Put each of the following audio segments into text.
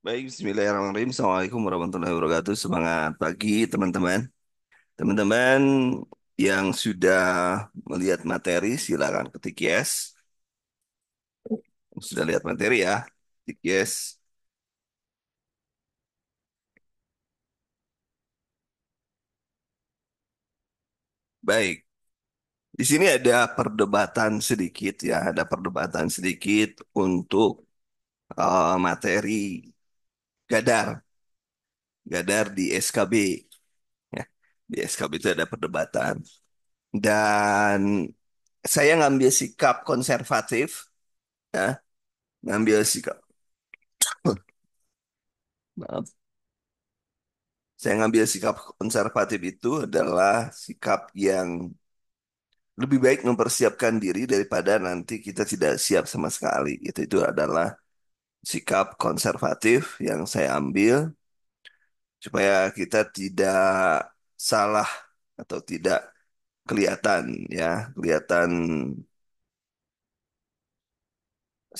Baik, Bismillahirrahmanirrahim. Assalamualaikum warahmatullahi wabarakatuh. Semangat pagi, teman-teman. Teman-teman yang sudah melihat materi, silakan ketik yes. Sudah lihat materi ya, ketik yes. Baik, di sini ada perdebatan sedikit ya, ada perdebatan sedikit untuk materi Gadar, Gadar di SKB. Ya. Di SKB itu ada perdebatan. Dan saya ngambil sikap konservatif, ya, ngambil sikap. Maaf. Saya ngambil sikap konservatif itu adalah sikap yang lebih baik mempersiapkan diri daripada nanti kita tidak siap sama sekali. Itu adalah sikap konservatif yang saya ambil supaya kita tidak salah atau tidak kelihatan ya, kelihatan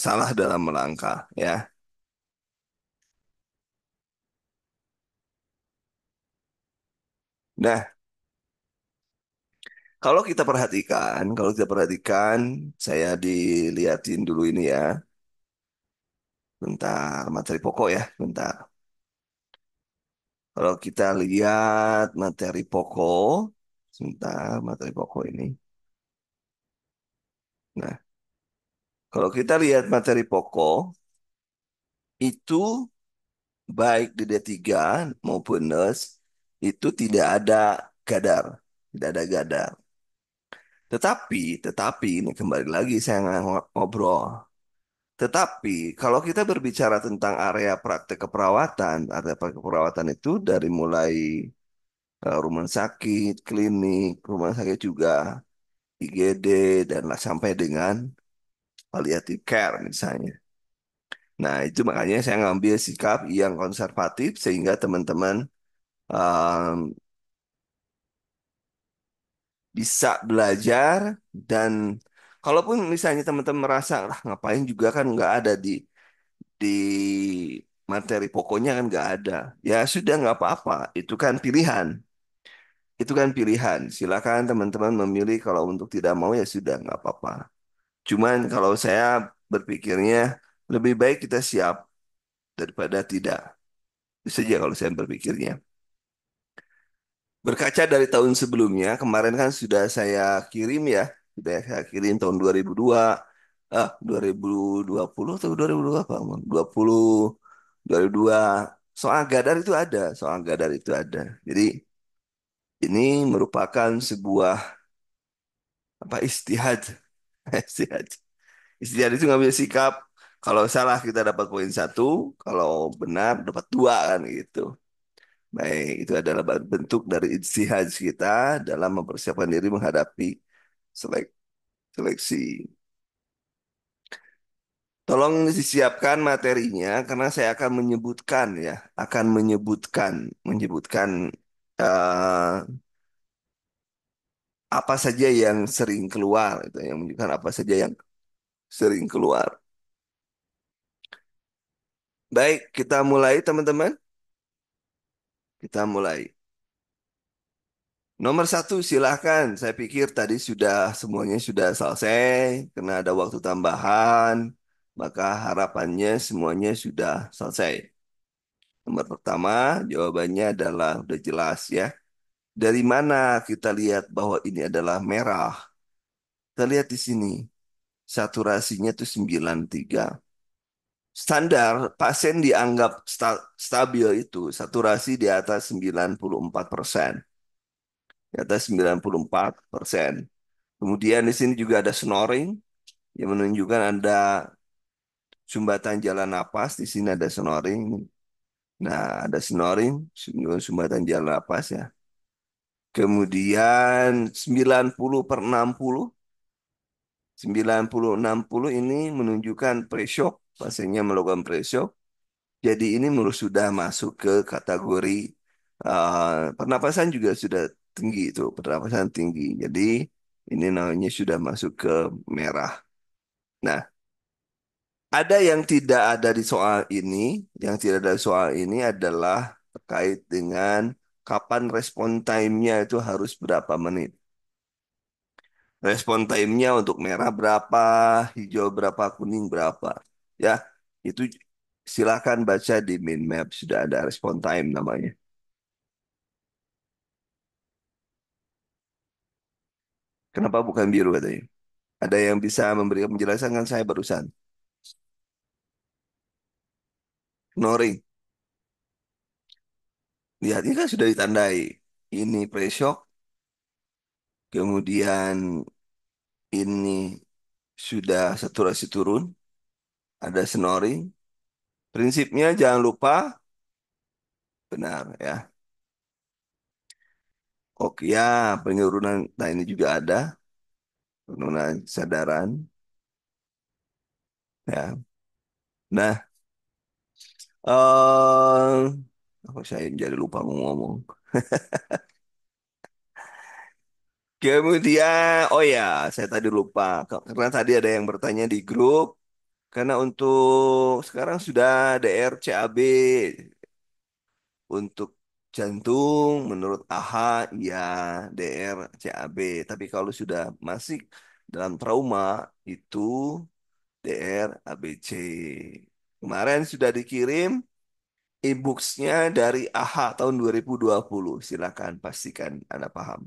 salah dalam melangkah ya. Nah, kalau kita perhatikan, saya dilihatin dulu ini ya, bentar materi pokok ya, bentar. Kalau kita lihat materi pokok, sebentar materi pokok ini. Nah, kalau kita lihat materi pokok, itu baik di D3 maupun NES, itu tidak ada gadar. Tidak ada gadar. Tetapi ini kembali lagi saya ngobrol. Tetapi kalau kita berbicara tentang area praktek keperawatan itu dari mulai rumah sakit, klinik, rumah sakit juga, IGD, dan lah sampai dengan palliative care misalnya. Nah, itu makanya saya ngambil sikap yang konservatif sehingga teman-teman um, bisa belajar dan kalaupun misalnya teman-teman merasa lah ngapain juga kan nggak ada di materi pokoknya kan nggak ada. Ya sudah nggak apa-apa, itu kan pilihan. Itu kan pilihan. Silakan teman-teman memilih kalau untuk tidak mau ya sudah nggak apa-apa. Cuman kalau saya berpikirnya lebih baik kita siap daripada tidak. Itu saja kalau saya berpikirnya. Berkaca dari tahun sebelumnya, kemarin kan sudah saya kirim ya, sudah saya kirim tahun 2002, 2020 atau 2002 apa? 20, 2002. Soal Gadar itu ada, soal Gadar itu ada. Jadi ini merupakan sebuah apa istihad, istihad. Istihad itu ngambil sikap. Kalau salah kita dapat poin satu, kalau benar dapat dua kan gitu. Baik, itu adalah bentuk dari ijtihad kita dalam mempersiapkan diri menghadapi selek- seleksi. Tolong disiapkan materinya karena saya akan menyebutkan ya, akan menyebutkan eh, apa saja yang sering keluar, itu yang menunjukkan apa saja yang sering keluar. Baik, kita mulai teman-teman. Kita mulai. Nomor satu, silahkan. Saya pikir tadi semuanya sudah selesai, karena ada waktu tambahan, maka harapannya semuanya sudah selesai. Nomor pertama, jawabannya adalah udah jelas ya. Dari mana kita lihat bahwa ini adalah merah? Kita lihat di sini, saturasinya itu 93. Standar pasien dianggap stabil itu saturasi di atas 94%. Di atas 94%. Kemudian di sini juga ada snoring yang menunjukkan ada sumbatan jalan napas. Di sini ada snoring. Nah, ada snoring, sumbatan jalan napas ya. Kemudian 90/60, 90/60 ini menunjukkan pre-shock. Pasiennya melakukan pre-shock. Jadi ini sudah masuk ke kategori pernapasan juga sudah tinggi itu, pernapasan tinggi. Jadi ini namanya sudah masuk ke merah. Nah, Ada yang tidak ada di soal ini, yang tidak ada di soal ini adalah terkait dengan kapan respon time-nya itu harus berapa menit. Respon time-nya untuk merah berapa, hijau berapa, kuning berapa. Ya, itu silakan baca di min map, sudah ada respon time namanya. Kenapa bukan biru katanya? Ada yang bisa memberikan penjelasan kan saya barusan. Ignoring. Lihat ini kan sudah ditandai. Ini pre-shock, kemudian ini sudah saturasi turun, ada snoring. Prinsipnya jangan lupa, benar ya. Oke ya, penurunan, nah ini juga ada penurunan kesadaran ya. Nah, apa saya jadi lupa mau ngomong. Kemudian, oh ya, saya tadi lupa karena tadi ada yang bertanya di grup. Karena untuk sekarang sudah DRCAB untuk jantung menurut AHA ya DRCAB. Tapi kalau sudah masih dalam trauma itu DRABC. Kemarin sudah dikirim e-booksnya dari AHA tahun 2020. Silakan pastikan Anda paham.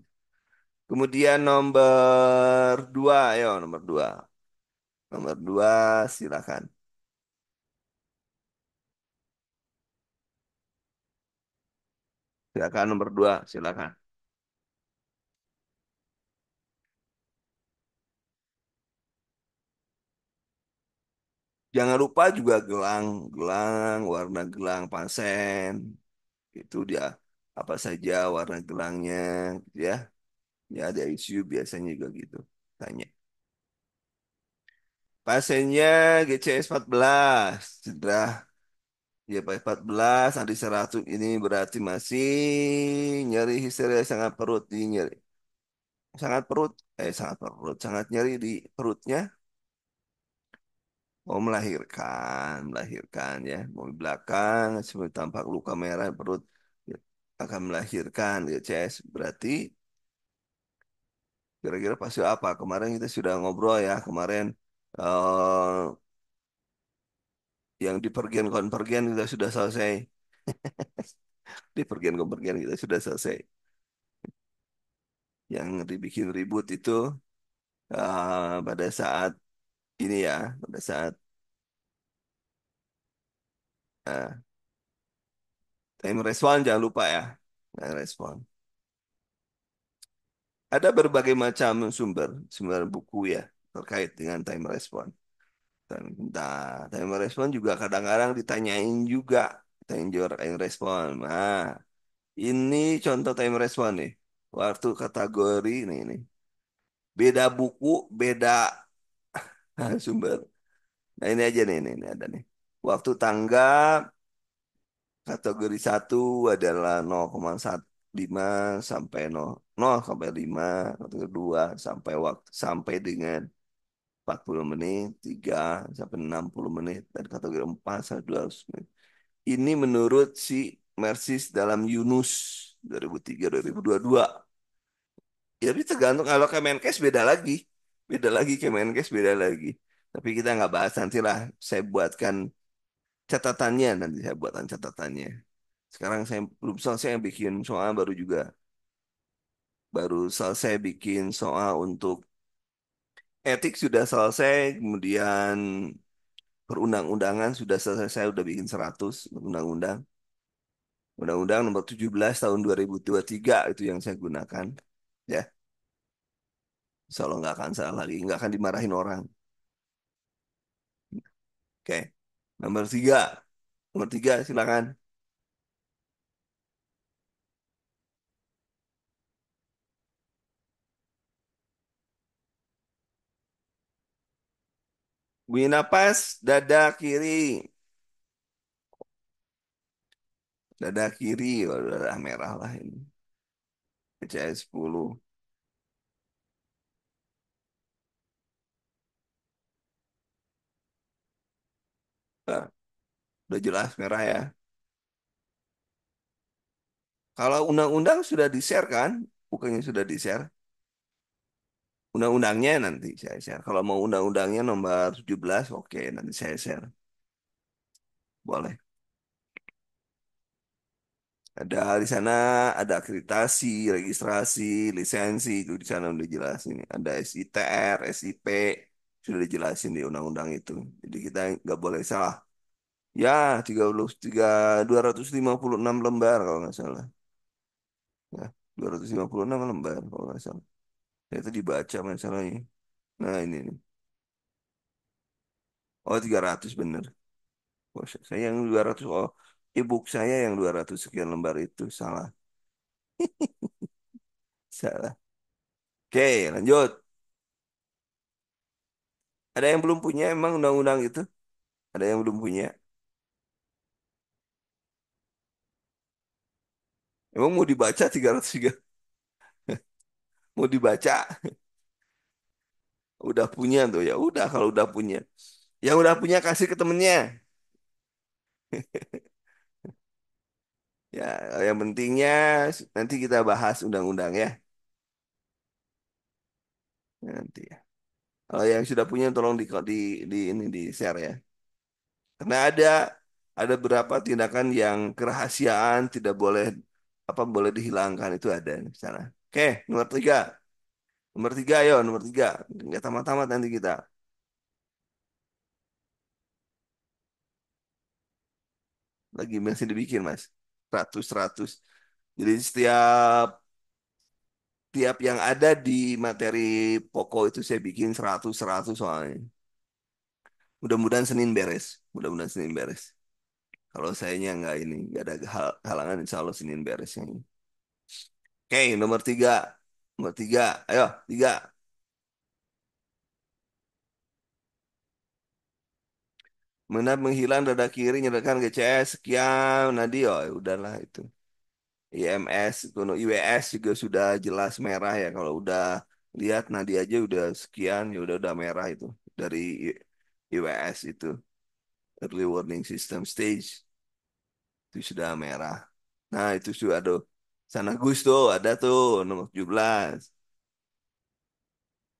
Kemudian nomor dua, ayo nomor dua. Nomor dua, silakan. Silakan nomor dua, silakan. Jangan lupa juga gelang, gelang, warna gelang pasien. Itu dia apa saja warna gelangnya, gitu ya. Ya ada isu biasanya juga gitu. Tanya. Pasiennya GCS 14, cedera ya 14 anti 100 ini berarti masih nyeri histeria sangat perut di nyeri. Sangat perut, sangat perut, sangat nyeri di perutnya. Mau melahirkan, melahirkan ya. Mau di belakang, seperti tampak luka merah di perut ya, akan melahirkan ya CS. Berarti kira-kira pasti apa? Kemarin kita sudah ngobrol ya. Kemarin eh, yang di pergian konpergian kita sudah selesai. Di pergian konpergian kita sudah selesai. Yang dibikin ribut itu pada saat ini ya, pada saat eh, time respon jangan lupa ya. Time respon. Ada berbagai macam sumber, sumber buku ya terkait dengan time respon. Dan time respon juga kadang-kadang ditanyain juga, ditanyain juga time respon. Nah, ini contoh time respon nih. Waktu kategori nih. Beda buku, beda sumber. Nah, ini aja nih, ini ada nih. Waktu tanggap kategori satu adalah 0,15 sampai 0 sampai 5, kategori 2 sampai waktu sampai dengan 40 menit, 3 sampai 60 menit, dan kategori 4 sampai 200 menit. Ini menurut si Mersis dalam Yunus 2003-2022. Ya, tapi tergantung kalau Kemenkes beda lagi. Beda lagi Kemenkes beda lagi. Tapi kita nggak bahas nantilah. Saya buatkan catatannya nanti saya buatkan catatannya. Sekarang saya belum selesai bikin soal baru selesai bikin soal untuk etik sudah selesai, kemudian perundang-undangan sudah selesai, saya udah bikin 100 undang-undang. Undang-undang nomor 17 tahun 2023 itu yang saya gunakan. Ya, insya Allah nggak akan salah lagi, nggak akan dimarahin orang. Oke, nomor tiga. Nomor tiga, silakan. Bunyi napas, dada kiri. Dada kiri, oh, darah merah lah ini. PCS 10. Nah, udah jelas merah ya. Kalau undang-undang sudah di-share kan? Bukannya sudah di-share? Undang-undangnya nanti saya share. Kalau mau undang-undangnya nomor 17, oke, nanti saya share. Boleh. Ada di sana ada akreditasi, registrasi, lisensi itu di sana udah jelas ini. Ada SITR, SIP sudah dijelasin di undang-undang itu. Jadi kita nggak boleh salah. Ya, 33 256 lembar kalau nggak salah. Ya, 256 lembar kalau nggak salah. Saya itu dibaca masalahnya. Nah, ini nih. Oh, 300 bener. Oh, saya yang 200. Oh, e-book saya yang 200 sekian lembar itu salah. Salah. Oke, lanjut. Ada yang belum punya emang undang-undang itu? Ada yang belum punya? Emang mau dibaca 303? Mau dibaca? Udah punya tuh ya. Udah kalau udah punya. Yang udah punya kasih ke temennya. Ya, yang pentingnya nanti kita bahas undang-undang ya. Nanti ya. Kalau yang sudah punya tolong di ini di share ya. Karena ada beberapa tindakan yang kerahasiaan tidak boleh apa boleh dihilangkan itu ada di sana. Oke, nomor tiga. Nomor tiga, ayo nomor tiga. Nggak tamat-tamat nanti kita. Lagi masih dibikin mas. 100. Jadi setiap tiap yang ada di materi pokok itu saya bikin 100 soalnya. Mudah-mudahan Senin beres. Mudah-mudahan Senin beres. Kalau sayanya nggak ini, nggak ada halangan, insya Allah Senin beresnya. Oke, nomor tiga. Nomor tiga, ayo, tiga. Menap menghilang dada kiri, nyerahkan GCS, sekian, Nadio. Ya udahlah itu. IMS, kuno IWS juga sudah jelas merah ya. Kalau udah lihat Nadi aja udah sekian, ya udah merah itu. Dari IWS itu. Early Warning System Stage. Itu sudah merah. Nah, itu sudah ada. Sana Gus tuh, ada tuh, nomor 17.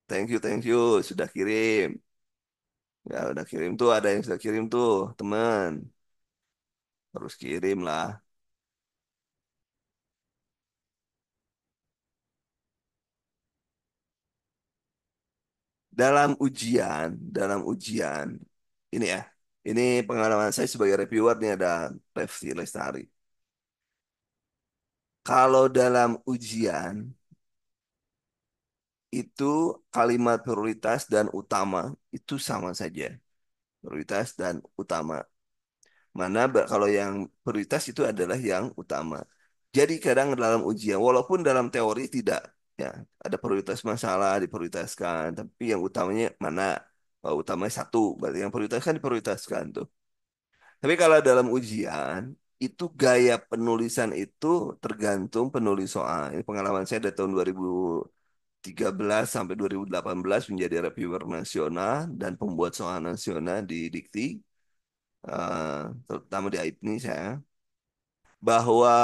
Thank you, sudah kirim. Ya udah kirim tuh, ada yang sudah kirim tuh, teman. Terus kirim lah. Dalam ujian, ini ya, ini pengalaman saya sebagai reviewer nih ada Revsi Lestari. Kalau dalam ujian itu kalimat prioritas dan utama itu sama saja. Prioritas dan utama. Kalau yang prioritas itu adalah yang utama. Jadi kadang dalam ujian, walaupun dalam teori tidak, ya ada prioritas masalah diprioritaskan, tapi yang utamanya mana? Oh, utamanya satu, berarti yang prioritaskan diprioritaskan tuh. Tapi kalau dalam ujian, itu gaya penulisan itu tergantung penulis soal. Ini pengalaman saya dari tahun 2013 sampai 2018 menjadi reviewer nasional dan pembuat soal nasional di Dikti, terutama di AIPNI saya, bahwa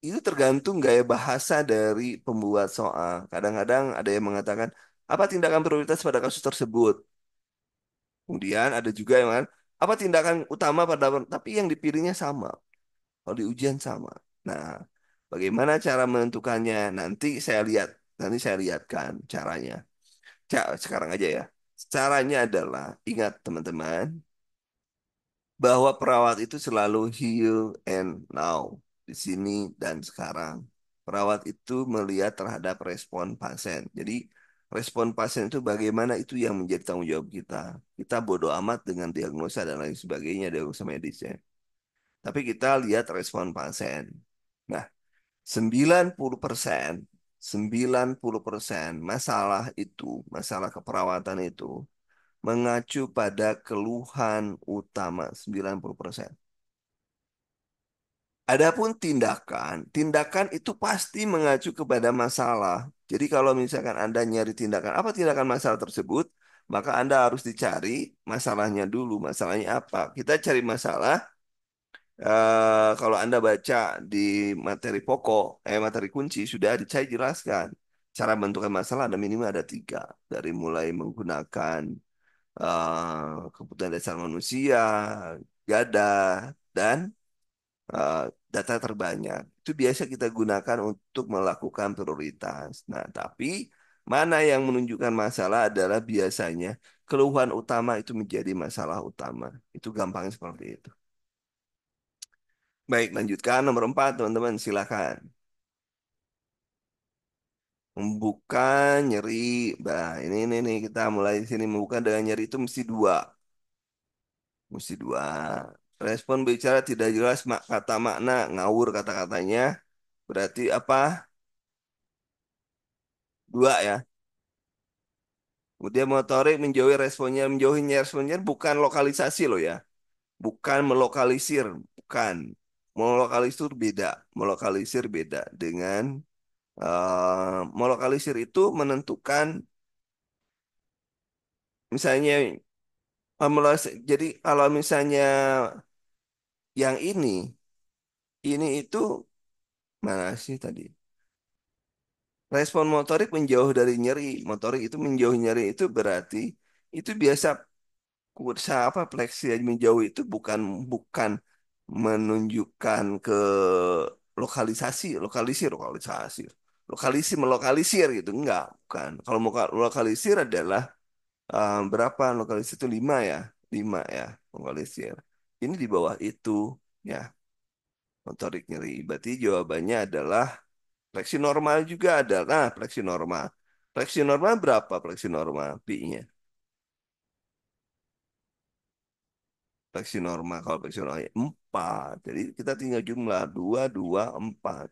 itu tergantung gaya bahasa dari pembuat soal. Kadang-kadang ada yang mengatakan, apa tindakan prioritas pada kasus tersebut? Kemudian ada juga yang mengatakan, apa tindakan utama pada, tapi yang dipilihnya sama. Kalau di ujian sama. Nah, bagaimana cara menentukannya? Nanti saya lihatkan caranya. Sekarang aja ya. Caranya adalah, ingat teman-teman, bahwa perawat itu selalu here and now, di sini dan sekarang. Perawat itu melihat terhadap respon pasien. Jadi, respon pasien itu bagaimana itu yang menjadi tanggung jawab kita. Kita bodoh amat dengan diagnosa dan lain sebagainya, diagnosa medisnya. Tapi kita lihat respon pasien. Nah, 90%, 90% masalah keperawatan itu mengacu pada keluhan utama 90%. Adapun tindakan itu pasti mengacu kepada masalah. Jadi kalau misalkan Anda nyari tindakan, apa tindakan masalah tersebut? maka Anda harus dicari masalahnya dulu. Masalahnya apa? Kita cari masalah. Kalau Anda baca di materi pokok, materi kunci sudah saya jelaskan. Cara menentukan masalah ada minimal ada tiga. Dari mulai menggunakan kebutuhan dasar manusia, gada, dan eh, data terbanyak. Itu biasa kita gunakan untuk melakukan prioritas. Nah, tapi mana yang menunjukkan masalah adalah biasanya keluhan utama itu menjadi masalah utama. Itu gampang seperti itu. Baik, lanjutkan nomor 4, teman-teman. Silakan. Membuka nyeri. Nah, ini nih kita mulai di sini. Membuka dengan nyeri itu mesti dua. Mesti dua. Respon bicara tidak jelas kata makna, ngawur kata-katanya. Berarti apa? Dua ya. Kemudian motorik menjauhi responnya. Menjauhinya responnya bukan lokalisasi loh ya. Bukan melokalisir. Bukan. Melokalisir beda. Melokalisir beda dengan melokalisir itu menentukan misalnya jadi kalau misalnya yang ini itu mana sih tadi? Respon motorik menjauh dari nyeri. Motorik itu menjauh nyeri itu berarti itu biasa kursa apa fleksi menjauh itu bukan bukan menunjukkan ke lokalisasi melokalisir gitu enggak bukan kalau mau lokalisir adalah berapa lokalisir itu lima ya lokalisir ini di bawah itu ya motorik nyeri berarti jawabannya adalah fleksi normal juga adalah fleksi normal berapa fleksi normal P-nya. Fleksi normal. Kalau fleksi normal 4. Jadi kita tinggal jumlah 2, 2, 4.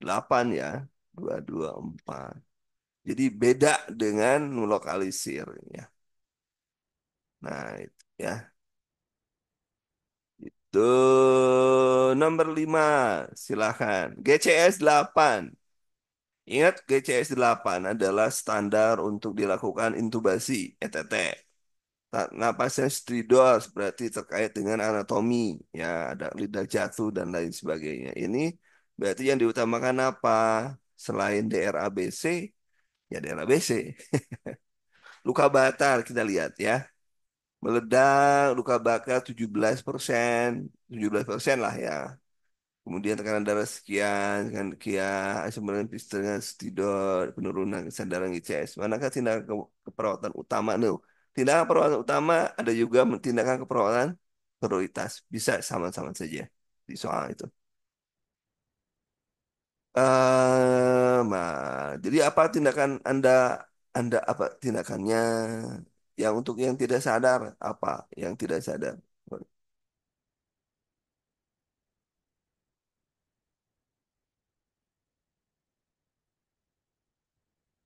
8 ya. 2, 2, 4. Jadi beda dengan lokalisir ya. Nah, itu ya. Nomor 5. Silahkan. GCS 8. Ingat GCS 8 adalah standar untuk dilakukan intubasi ETT. Napasnya stridor berarti terkait dengan anatomi, ya ada lidah jatuh dan lain sebagainya. Ini berarti yang diutamakan apa? Selain DRABC, ya DRABC. Luka bakar kita lihat ya. Meledak, luka bakar 17%, 17% lah ya. Kemudian tekanan darah sekian, dengan sekian, asam lambung dengan stidot, penurunan kesadaran ICS. Manakah tindakan keperawatan utama? No. Tindakan perawatan utama ada juga tindakan keperawatan prioritas. Bisa sama-sama saja di soal itu. Jadi apa tindakan Anda apa tindakannya? Yang untuk yang tidak sadar apa? Yang tidak sadar.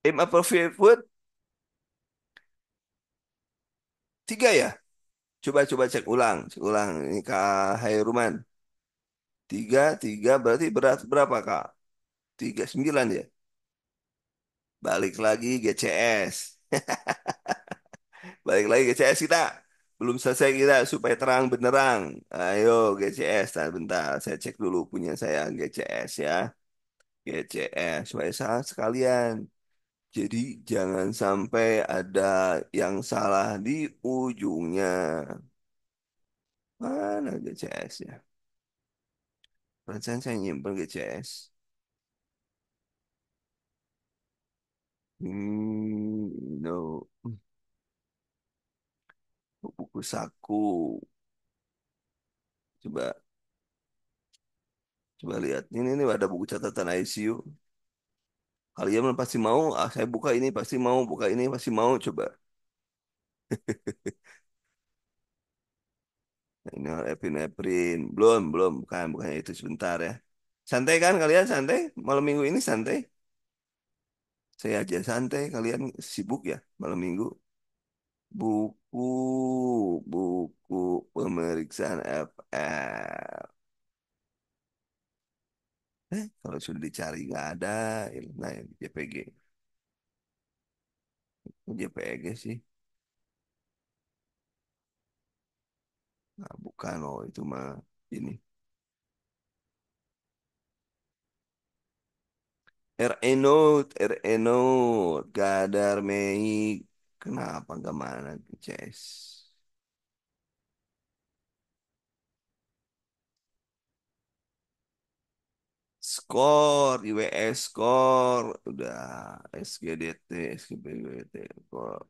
Inappropriate food tiga ya. Coba cek ulang, cek ulang. Ini Kak Hairuman. Tiga, tiga berarti berat berapa Kak? 39 ya? Balik lagi GCS. Balik lagi GCS kita. Belum selesai kita supaya terang benderang. Ayo GCS. Nah, bentar, saya cek dulu punya saya GCS ya. GCS. Supaya salah sekalian. Jadi jangan sampai ada yang salah di ujungnya. Mana GCS ya? Perasaan saya nyimpen GCS. No. Buku saku. Coba coba lihat. Ini ada buku catatan ICU. Kalian pasti mau. Ah, saya buka ini pasti mau. Buka ini pasti mau. Coba. Ini epinefrin. Belum. Bukan itu sebentar ya. Santai kan kalian santai? Malam minggu ini santai. Saya aja santai. Kalian sibuk ya malam minggu. Buku, buku pemeriksaan FL. Kalau sudah dicari nggak ada. Nah, JPG. JPG sih. Nah, bukan, oh itu mah ini. RE Note, Gadar Mei. Kenapa nggak mana CS? Skor, IWS skor, udah SGDT, SGBWT, skor.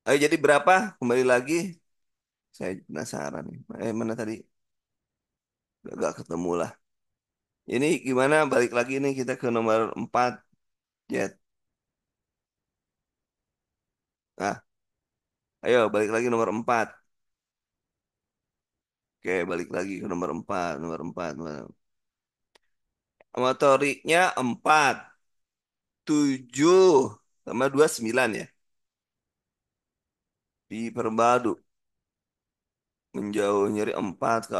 Ayo jadi berapa? Kembali lagi. Saya penasaran nih. Mana tadi? Gak ketemu lah. Ini gimana? Balik lagi nih kita ke nomor 4. Jet. Ah, ayo balik lagi nomor 4. Oke, balik lagi ke nomor 4. Nomor 4. Motoriknya 4. 7. Sama 2 9 ya. Diperbadu. Menjauh nyeri 4 ke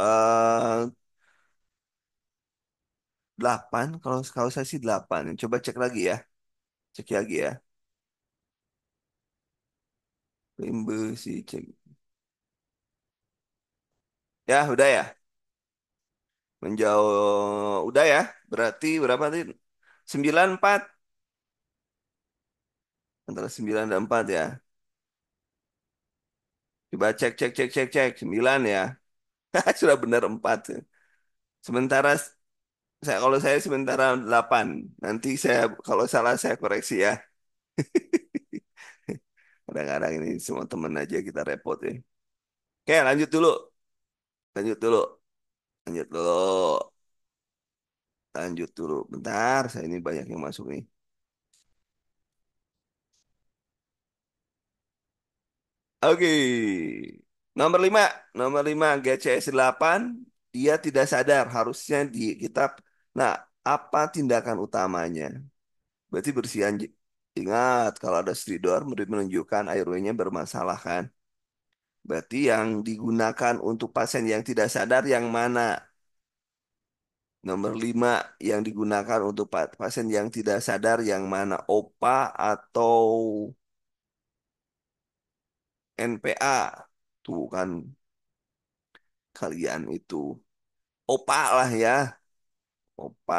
8. Kalau saya sih 8. Coba cek lagi ya. Cek lagi ya. Rimbe sih cek. Ya, udah ya. Menjauh udah ya. Berarti berapa tadi? 9 4. Antara 9 dan 4 ya. Coba cek cek cek cek cek 9 ya. Sudah benar 4. Sementara kalau saya sementara 8. Nanti saya kalau salah saya koreksi ya. Kadang-kadang ini semua temen aja kita repot ya. Oke, lanjut dulu. Lanjut dulu. Lanjut dulu. Lanjut dulu. Bentar, saya ini banyak yang masuk nih. Oke. Nomor 5. Nomor 5 GCS 8. Dia tidak sadar. Harusnya di kita. Nah, apa tindakan utamanya? Berarti bersihan. Ingat, kalau ada stridor menunjukkan airway-nya bermasalah kan? Berarti yang digunakan untuk pasien yang tidak sadar yang mana? Nomor 5 yang digunakan untuk pasien yang tidak sadar yang mana? OPA atau NPA? Tuh kan kalian itu. OPA lah ya. OPA.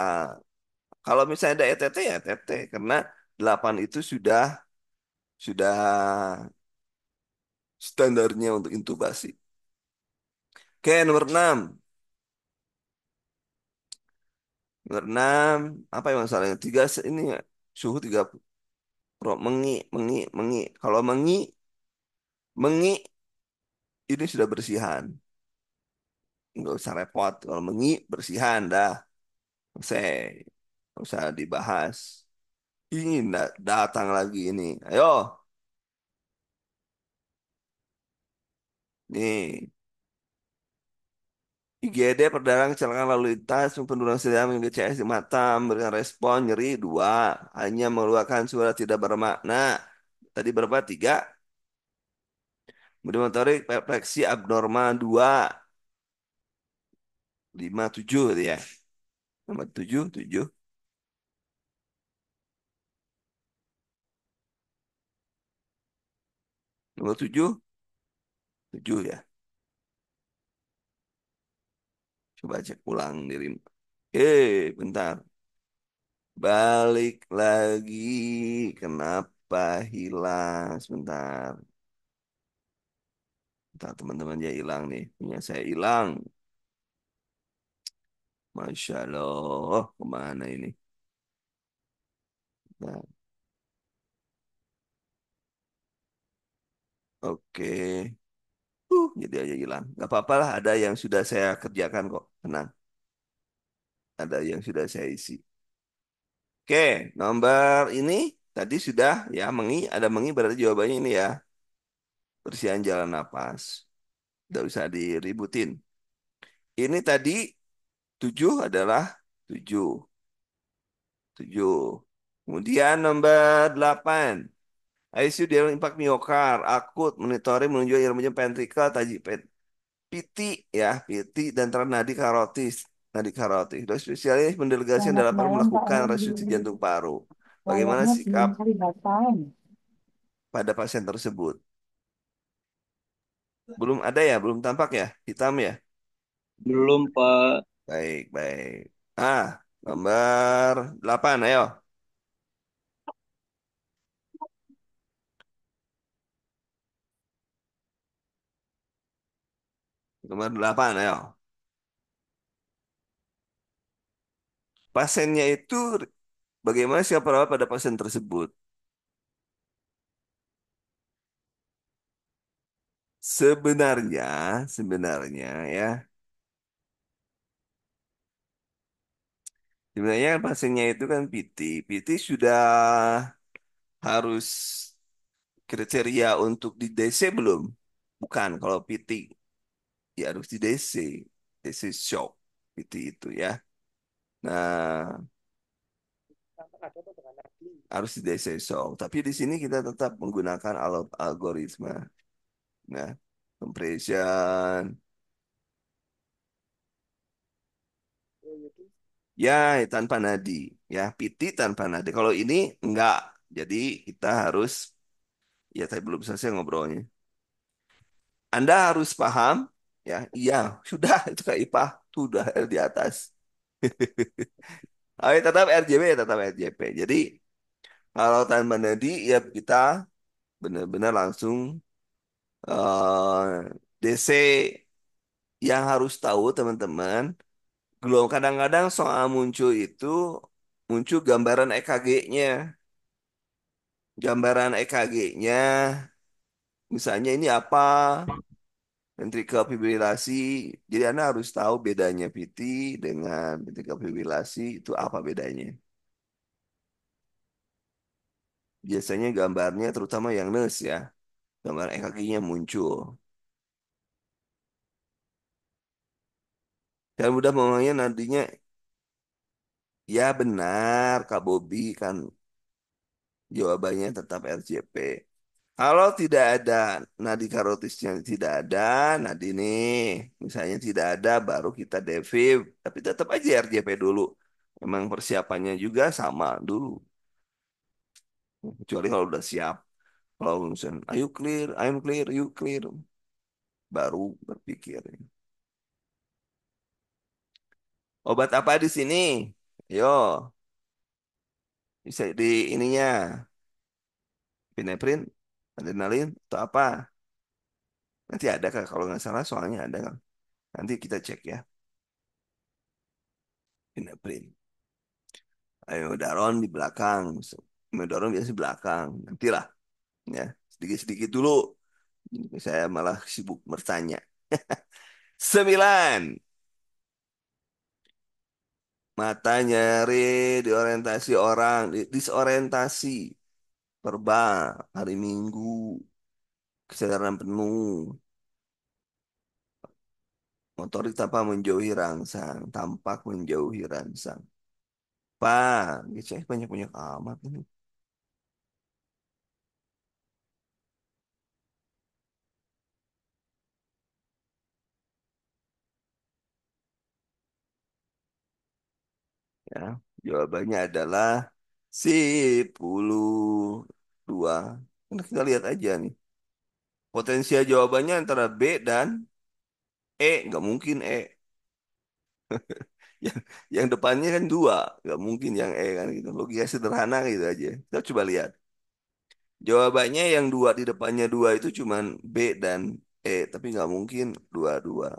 Kalau misalnya ada ETT ya ETT. Karena 8 itu sudah standarnya untuk intubasi. Oke, nomor 6. Nomor 6. Apa yang masalahnya? Ini ya, suhu 3 Pro. Mengi, mengi, mengi. Kalau mengi, mengi ini sudah bersihan. Nggak usah repot. Kalau mengi, bersihan dah. Selesai. Nggak usah dibahas. Ini datang lagi ini. Ayo. Nih. IGD perdarahan kecelakaan lalu lintas, penurunan sedang hingga CS di mata, memberikan respon nyeri 2, hanya mengeluarkan suara tidak bermakna. Tadi berapa? 3. Kemudian motorik refleksi abnormal 2, 5, 7 ya. Nomor 7, 7. Nomor 7, 7 ya. Coba cek ulang diri. Bentar. Balik lagi. Kenapa hilang? Sebentar. Bentar teman-teman dia hilang nih. Punya saya hilang. Masya Allah. Kemana ini? Nah, oke. Jadi aja hilang. Gak apa-apa lah. Ada yang sudah saya kerjakan kok. Tenang. Ada yang sudah saya isi. Oke. Nomor ini. Tadi sudah ya. Mengi. Ada mengi berarti jawabannya ini ya. Bersihan jalan napas. Tidak usah diributin. Ini tadi 7 adalah 7. 7. Kemudian nomor 8. ICU di impak miokard akut monitoring menunjukkan irama ventrikel taji PT ya PT dan nadi karotis nadi karotis. Dokter spesialis mendelegasikan Selamat dalam paru malam Pak melakukan resusitasi Randy. jantung paru. Bagaimana Kayaknya belum sikap kelihatan. pada pasien tersebut? Belum ada ya, belum tampak ya, hitam ya. Belum, Pak. Baik, baik. Ah, nomor 8, ayo. Nomor 8, ayo. Pasiennya itu bagaimana siapa perawat pada pasien tersebut? Sebenarnya, sebenarnya ya, sebenarnya kan pasiennya itu kan PT. PT sudah harus kriteria untuk di DC belum? Bukan, kalau PT ya harus di DC. DC shock PT itu ya. Nah, harus di DC shock. Tapi di sini kita tetap menggunakan algoritma. Nah, compression. Ya, tanpa nadi. Ya, PT tanpa nadi. Kalau ini enggak. Jadi kita harus, ya tadi belum selesai ngobrolnya. Anda harus paham, ya, iya, sudah, itu kayak IPA, sudah R di atas. Oke, tetap RJP, tetap RJP. Jadi, kalau tanpa nadi, ya kita benar-benar langsung DC yang harus tahu teman-teman. Kadang-kadang soal muncul itu, muncul gambaran EKG-nya. Gambaran EKG-nya, misalnya ini apa, ventricle fibrilasi. Jadi Anda harus tahu bedanya PT dengan ventricle fibrilasi itu apa bedanya. Biasanya gambarnya terutama yang nurse ya, gambar EKG-nya muncul. Dan mudah memangnya nantinya, ya benar Kak Bobi kan jawabannya tetap RJP. Kalau tidak ada nadi karotisnya tidak ada, nadi nih misalnya tidak ada baru kita devib, tapi tetap aja RJP dulu. Memang persiapannya juga sama dulu. Kecuali kalau udah siap. Kalau misalnya, ayo clear, I'm clear, you clear, baru berpikir. Obat apa di sini? Yo, bisa di ininya, pineprin, adrenalin, atau apa? Nanti ada kak, kalau nggak salah soalnya ada kan. Nanti kita cek ya, pineprin. Ayo daron di belakang. Ayo daron biasa di belakang. Nantilah ya, sedikit-sedikit dulu. Saya malah sibuk bertanya. 9. Mata nyeri, diorientasi orang, disorientasi, verbal, hari Minggu, kesadaran penuh, motorik tanpa menjauhi rangsang, tampak menjauhi rangsang. Pak, saya banyak-banyak amat ini. Ya, jawabannya adalah 10 2. Nah, kita lihat aja nih. Potensial jawabannya antara B dan E. Nggak mungkin E. Yang depannya kan 2. Nggak mungkin yang E kan gitu. Logika sederhana gitu aja. Kita coba lihat. Jawabannya yang 2 di depannya 2 itu cuman B dan E. Tapi nggak mungkin dua-dua.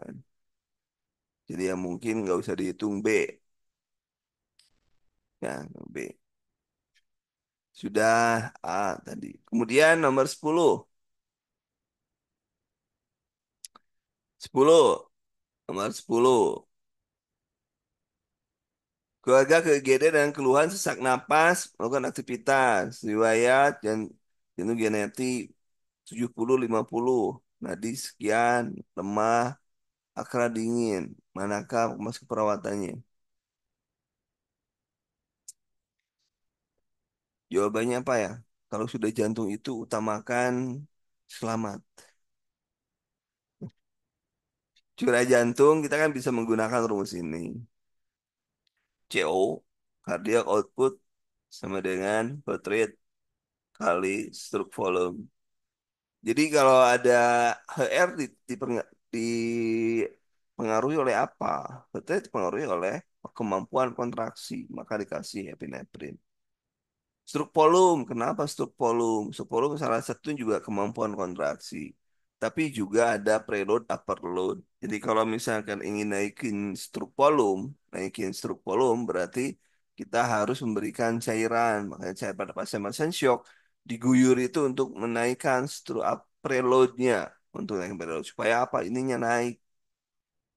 Jadi yang mungkin nggak usah dihitung B. Ya, B. Sudah A tadi. Kemudian nomor 10. 10. Nomor 10. Keluarga ke IGD dengan keluhan sesak napas, melakukan aktivitas, riwayat, dan jenuh genetik 70-50. Nadi sekian, lemah, akra dingin. Manakah masuk perawatannya? Jawabannya apa ya? Kalau sudah jantung itu utamakan selamat. Curah jantung kita kan bisa menggunakan rumus ini. CO, cardiac output, sama dengan birth rate kali stroke volume. Jadi kalau ada HR dipengaruhi oleh apa? HT dipengaruhi oleh kemampuan kontraksi, maka dikasih epinefrin. Stroke volume, kenapa stroke volume? Stroke volume salah satu juga kemampuan kontraksi. Tapi juga ada preload, upper load. Jadi kalau misalkan ingin naikin stroke volume berarti kita harus memberikan cairan. Makanya cair pada pasien-pasien shock diguyur itu untuk menaikkan stroke preloadnya. Untuk naik preload. Supaya apa? Ininya naik.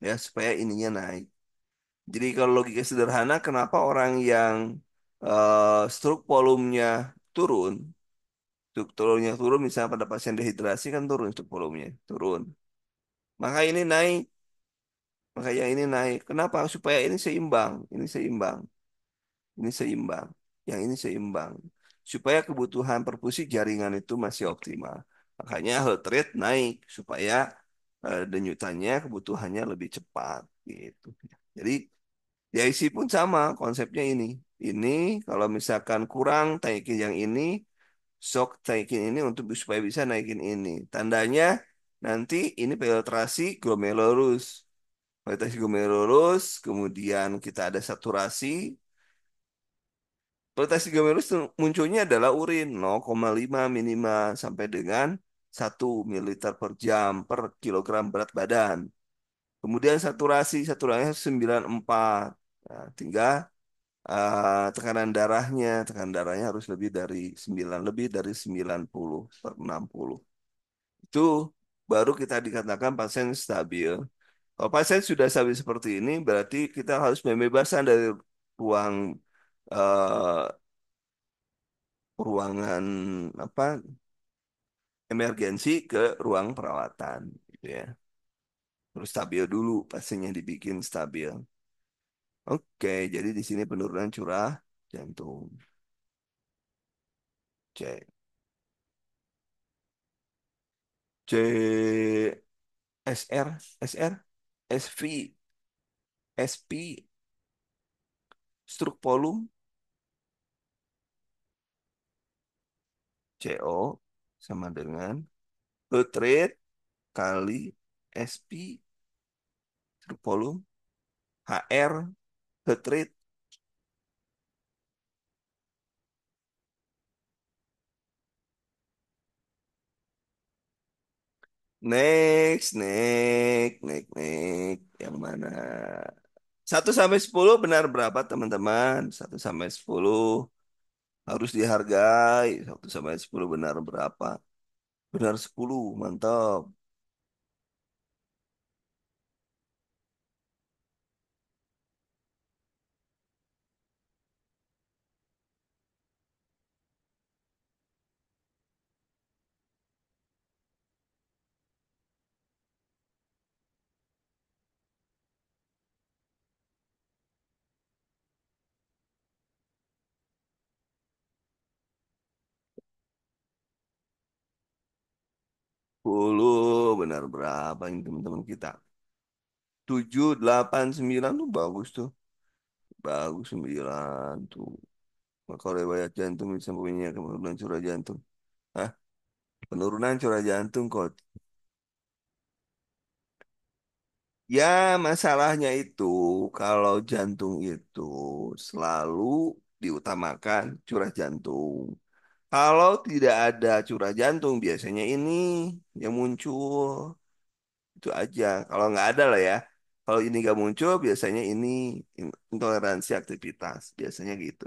Ya, supaya ininya naik. Jadi kalau logika sederhana, kenapa orang yang stroke volumenya turun, strukturnya turun, misalnya pada pasien dehidrasi kan turun stroke volumenya, turun. Maka ini naik, maka yang ini naik. Kenapa? Supaya ini seimbang, ini seimbang, ini seimbang, yang ini seimbang. Supaya kebutuhan perfusi jaringan itu masih optimal. Makanya heart rate naik supaya denyutannya kebutuhannya lebih cepat gitu. Jadi di IC pun sama konsepnya ini. Ini kalau misalkan kurang naikin yang ini, sok naikin ini untuk supaya bisa naikin ini. Tandanya nanti ini filtrasi glomerulus. Filtrasi glomerulus, kemudian kita ada saturasi. Filtrasi glomerulus munculnya adalah urin 0,5 minimal sampai dengan 1 ml per jam per kilogram berat badan. Kemudian saturasinya 94. Nah, tinggal tekanan darahnya harus lebih dari 90/60. Itu baru kita dikatakan pasien stabil. Kalau pasien sudah stabil seperti ini, berarti kita harus pembebasan dari ruang eh, ruangan apa emergensi ke ruang perawatan, gitu ya. Terus stabil dulu, pasiennya dibikin stabil. Oke, jadi di sini penurunan curah jantung. Cek. CSR, SR, SV, SP, stroke volume, CO sama dengan heart rate kali SP, stroke volume, HR, heart rate. Next. Yang mana? 1 sampai 10 benar berapa teman-teman? 1 sampai 10 harus dihargai. 1 sampai 10 benar berapa? Benar 10, mantap. 10 benar berapa ini teman-teman kita? 7, 8, 9 tuh bagus tuh. Bagus 9 tuh. Maka riwayat jantung bisa punya penurunan curah jantung. Hah? Penurunan curah jantung kok. Ya, masalahnya itu kalau jantung itu selalu diutamakan curah jantung. Kalau tidak ada curah jantung, biasanya ini yang muncul. Itu aja. Kalau nggak ada lah ya. Kalau ini nggak muncul, biasanya ini intoleransi aktivitas. Biasanya gitu.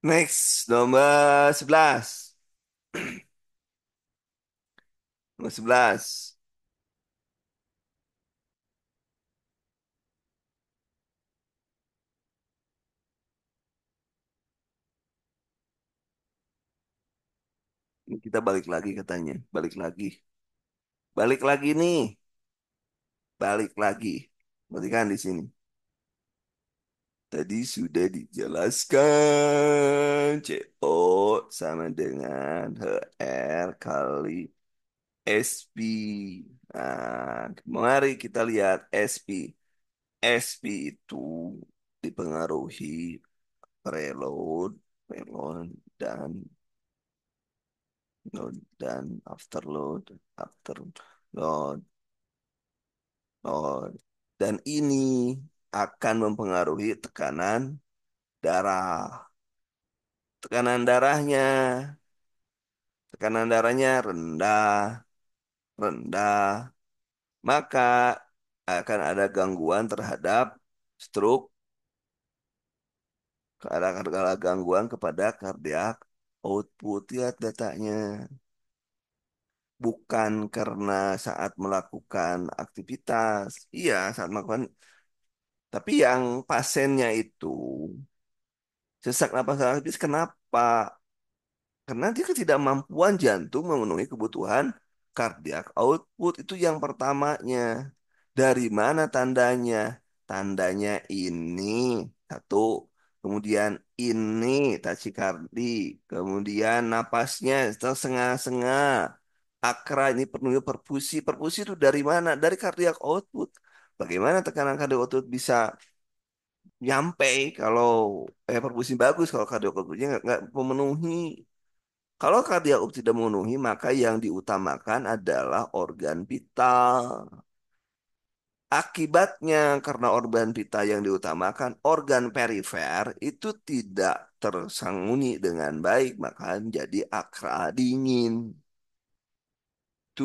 Next, nomor 11. Nomor 11. Ini kita balik lagi katanya. Balik lagi. Balik lagi nih. Balik lagi. Berarti kan di sini. Tadi sudah dijelaskan. CO sama dengan HR kali SP. Nah, mari kita lihat SP. SP itu dipengaruhi preload, Payload dan load dan afterload, afterload, load. Dan ini akan mempengaruhi tekanan darah. Tekanan darahnya, tekanan darahnya rendah, rendah, maka akan ada gangguan terhadap stroke, ada gangguan kepada kardiak output. Lihat datanya. Bukan karena saat melakukan aktivitas. Iya, saat melakukan. Tapi yang pasiennya itu sesak napas aktivis, kenapa? Karena dia ketidakmampuan jantung memenuhi kebutuhan kardiak output. Itu yang pertamanya. Dari mana tandanya? Tandanya ini satu, kemudian ini tachikardi, kemudian napasnya setengah-setengah. Akra ini penuh perfusi. Perfusi itu dari mana? Dari cardiac output. Bagaimana tekanan cardiac output bisa nyampe kalau perfusi bagus kalau cardiac outputnya nggak memenuhi. Kalau cardiac output tidak memenuhi, maka yang diutamakan adalah organ vital. Akibatnya karena organ vital yang diutamakan, organ perifer itu tidak tersanguni dengan baik, maka jadi akra dingin. Itu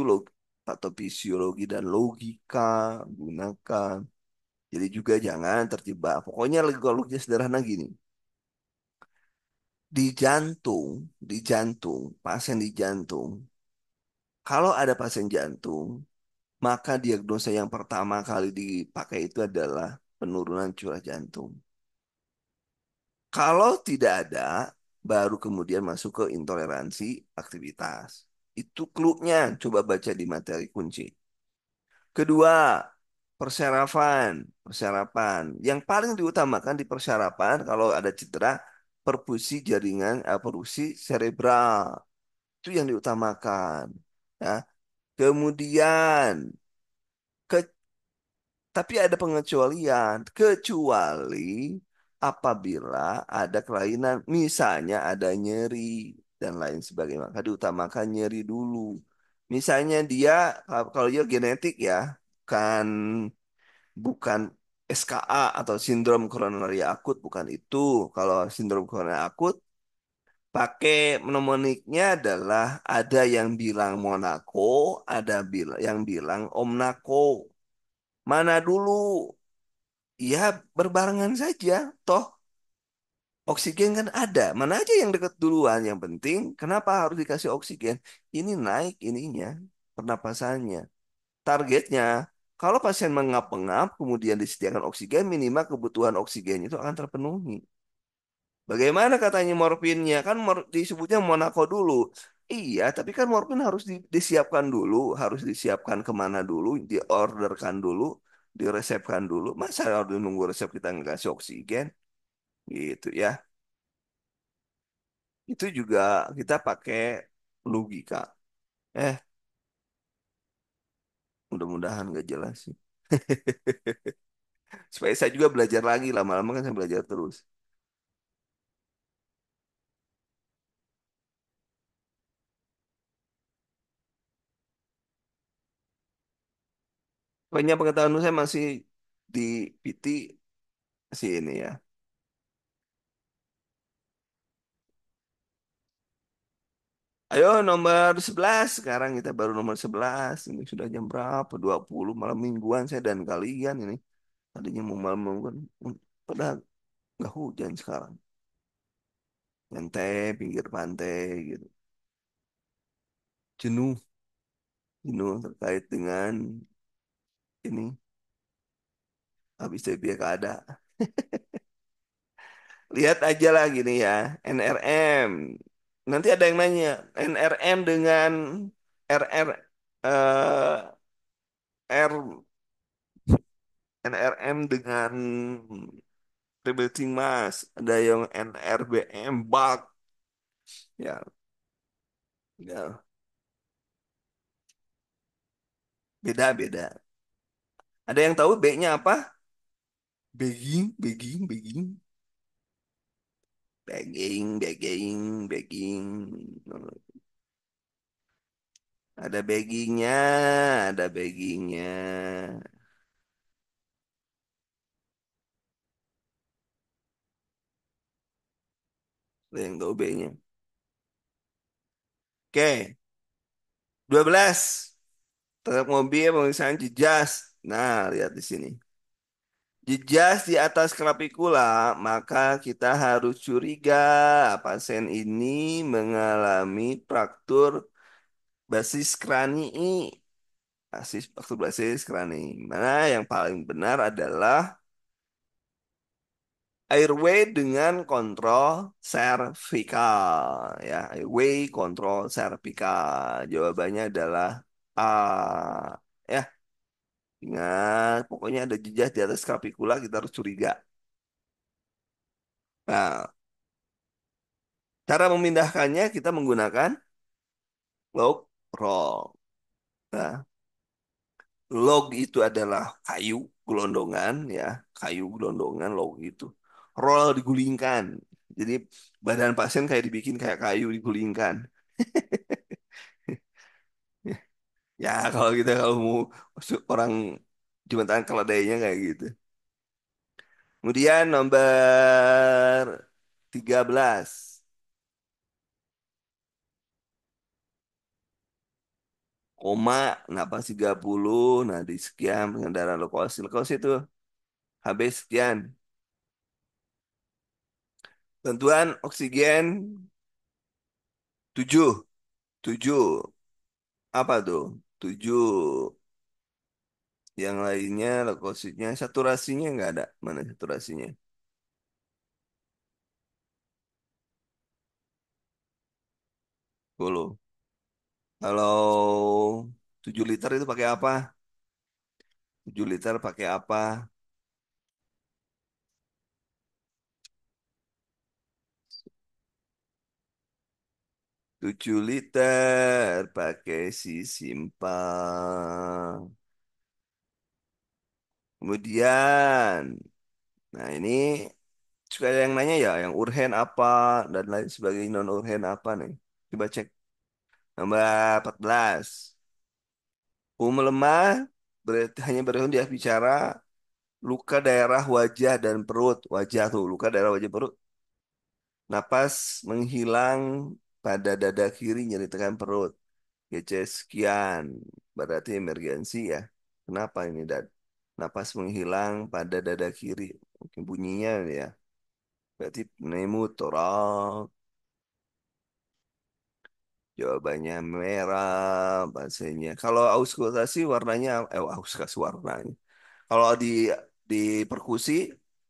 patofisiologi dan logika gunakan. Jadi juga jangan terjebak. Pokoknya logikanya sederhana gini. Di jantung, pasien di jantung. Kalau ada pasien jantung, maka diagnosa yang pertama kali dipakai itu adalah penurunan curah jantung. Kalau tidak ada, baru kemudian masuk ke intoleransi aktivitas. Itu clue-nya. Coba baca di materi kunci. Kedua, persyarafan. Persyarafan. Yang paling diutamakan di persyarafan kalau ada cedera, perfusi jaringan, perfusi cerebral. Itu yang diutamakan. Ya. Kemudian, ke, tapi ada pengecualian. Kecuali apabila ada kelainan, misalnya ada nyeri dan lain sebagainya. Maka diutamakan nyeri dulu. Misalnya dia, kalau dia genetik ya, kan bukan SKA atau sindrom koronari akut, bukan itu. Kalau sindrom koronari akut, pakai mnemoniknya adalah ada yang bilang Monaco, ada yang bilang Omnako. Mana dulu? Ya berbarengan saja. Toh oksigen kan ada. Mana aja yang deket duluan. Yang penting kenapa harus dikasih oksigen? Ini naik ininya, pernapasannya. Targetnya, kalau pasien mengap-ngap, kemudian disediakan oksigen, minimal kebutuhan oksigen itu akan terpenuhi. Bagaimana katanya morfinnya? Kan disebutnya Monaco dulu. Iya, tapi kan morfin harus disiapkan dulu, harus disiapkan kemana dulu, diorderkan dulu, diresepkan dulu. Masa harus nunggu resep kita nggak kasih oksigen? Gitu ya. Itu juga kita pakai logika. Eh, mudah-mudahan nggak jelas sih. Supaya saya juga belajar lagi, lama-lama kan saya belajar terus. Banyak pengetahuan saya masih di PT sih ini ya. Ayo nomor 11. Sekarang kita baru nomor 11. Ini sudah jam berapa? 20 malam mingguan saya dan kalian ini. Tadinya mau malam mingguan. Padahal nggak hujan sekarang. Nyantai pinggir pantai gitu. Jenuh. Jenuh terkait dengan ini. Habis itu biar ada. Lihat aja lah gini ya. NRM. Nanti ada yang nanya. NRM dengan RR R NRM dengan rebuilding mass, ada yang NRBM bug, ya, ya beda-beda. Ada yang tahu B-nya apa? Begging, begging, begging. Bagging, bagging, bagging. Ada baggingnya, ada baggingnya. Ada yang tahu B-nya. Oke, 12. Terhadap mobil pemeriksaan jejas. Nah, lihat di sini. Jejas di atas klapikula, maka kita harus curiga pasien ini mengalami fraktur basis kranii. Fraktur basis kranii. Mana yang paling benar adalah airway dengan kontrol servikal. Ya, airway kontrol servikal. Jawabannya adalah A. Ya, ingat, pokoknya ada jejas di atas klapikula, kita harus curiga. Nah, cara memindahkannya kita menggunakan log roll. Nah, log itu adalah kayu gelondongan ya, kayu gelondongan log itu. Roll digulingkan. Jadi badan pasien kayak dibikin kayak kayu digulingkan. Ya kalau kita kalau mau orang jembatan keledainya kayak gitu. Kemudian nomor 13. Koma, napas 30, nah di sekian pengendara lokomosi. Lokomosi itu habis sekian. Bantuan oksigen 7. 7. Apa tuh? 7. Yang lainnya leukositnya, saturasinya nggak ada. Mana saturasinya? 10. Kalau 7 liter itu pakai apa? 7 liter pakai apa? 7 liter pakai si simpang. Kemudian, nah ini suka ada yang nanya ya, yang urgen apa dan lain sebagainya, non urgen apa nih? Coba cek. Nomor 14. Melemah berarti hanya berhenti dia bicara luka daerah wajah dan perut. Wajah tuh, luka daerah wajah perut. Napas menghilang pada dada kiri nyeri tekan perut. GC sekian. Berarti emergensi ya. Kenapa ini napas menghilang pada dada kiri? Mungkin bunyinya ya. Berarti pneumotoraks. Jawabannya merah bahasanya. Kalau auskultasi warnanya, auskultasi warnanya. Kalau di perkusi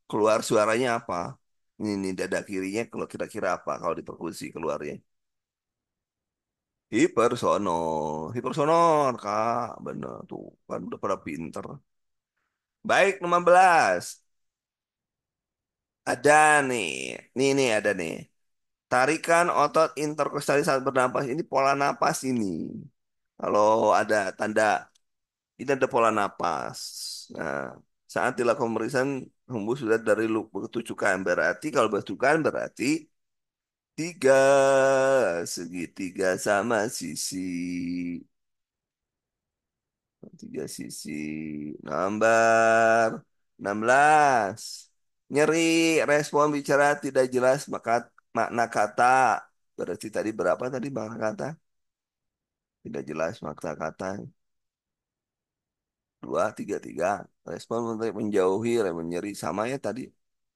keluar suaranya apa? Ini dada kirinya kalau kira-kira apa kalau di perkusi keluarnya? Hipersonor. Hipersonor, Kak. Bener tuh. Kan udah pada pinter. Baik, 15. Ada nih. Nih ada nih. Tarikan otot interkostalis saat bernapas. Ini pola napas ini. Kalau ada tanda, ini ada pola napas. Nah, saat dilakukan pemeriksaan, hembus sudah dari ketujukan. Berarti kalau bertujukan berarti tiga segitiga sama sisi. Tiga sisi. Nomor 16. Nyeri, respon bicara tidak jelas maka makna kata. Berarti tadi berapa tadi makna kata? Tidak jelas makna kata. Dua, tiga, tiga. Respon untuk menjauhi, menyeri. Sama ya tadi.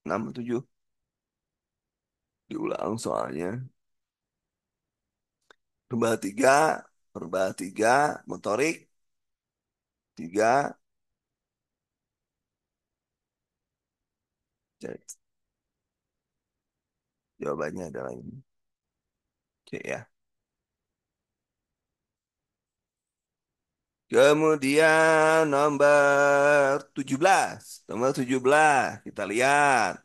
Enam, tujuh. Diulang soalnya. Perubahan tiga. Perubahan tiga. Motorik. Tiga. Cek. Jawabannya adalah ini. Cek ya. Kemudian nomor 17. Nomor 17. Kita lihat.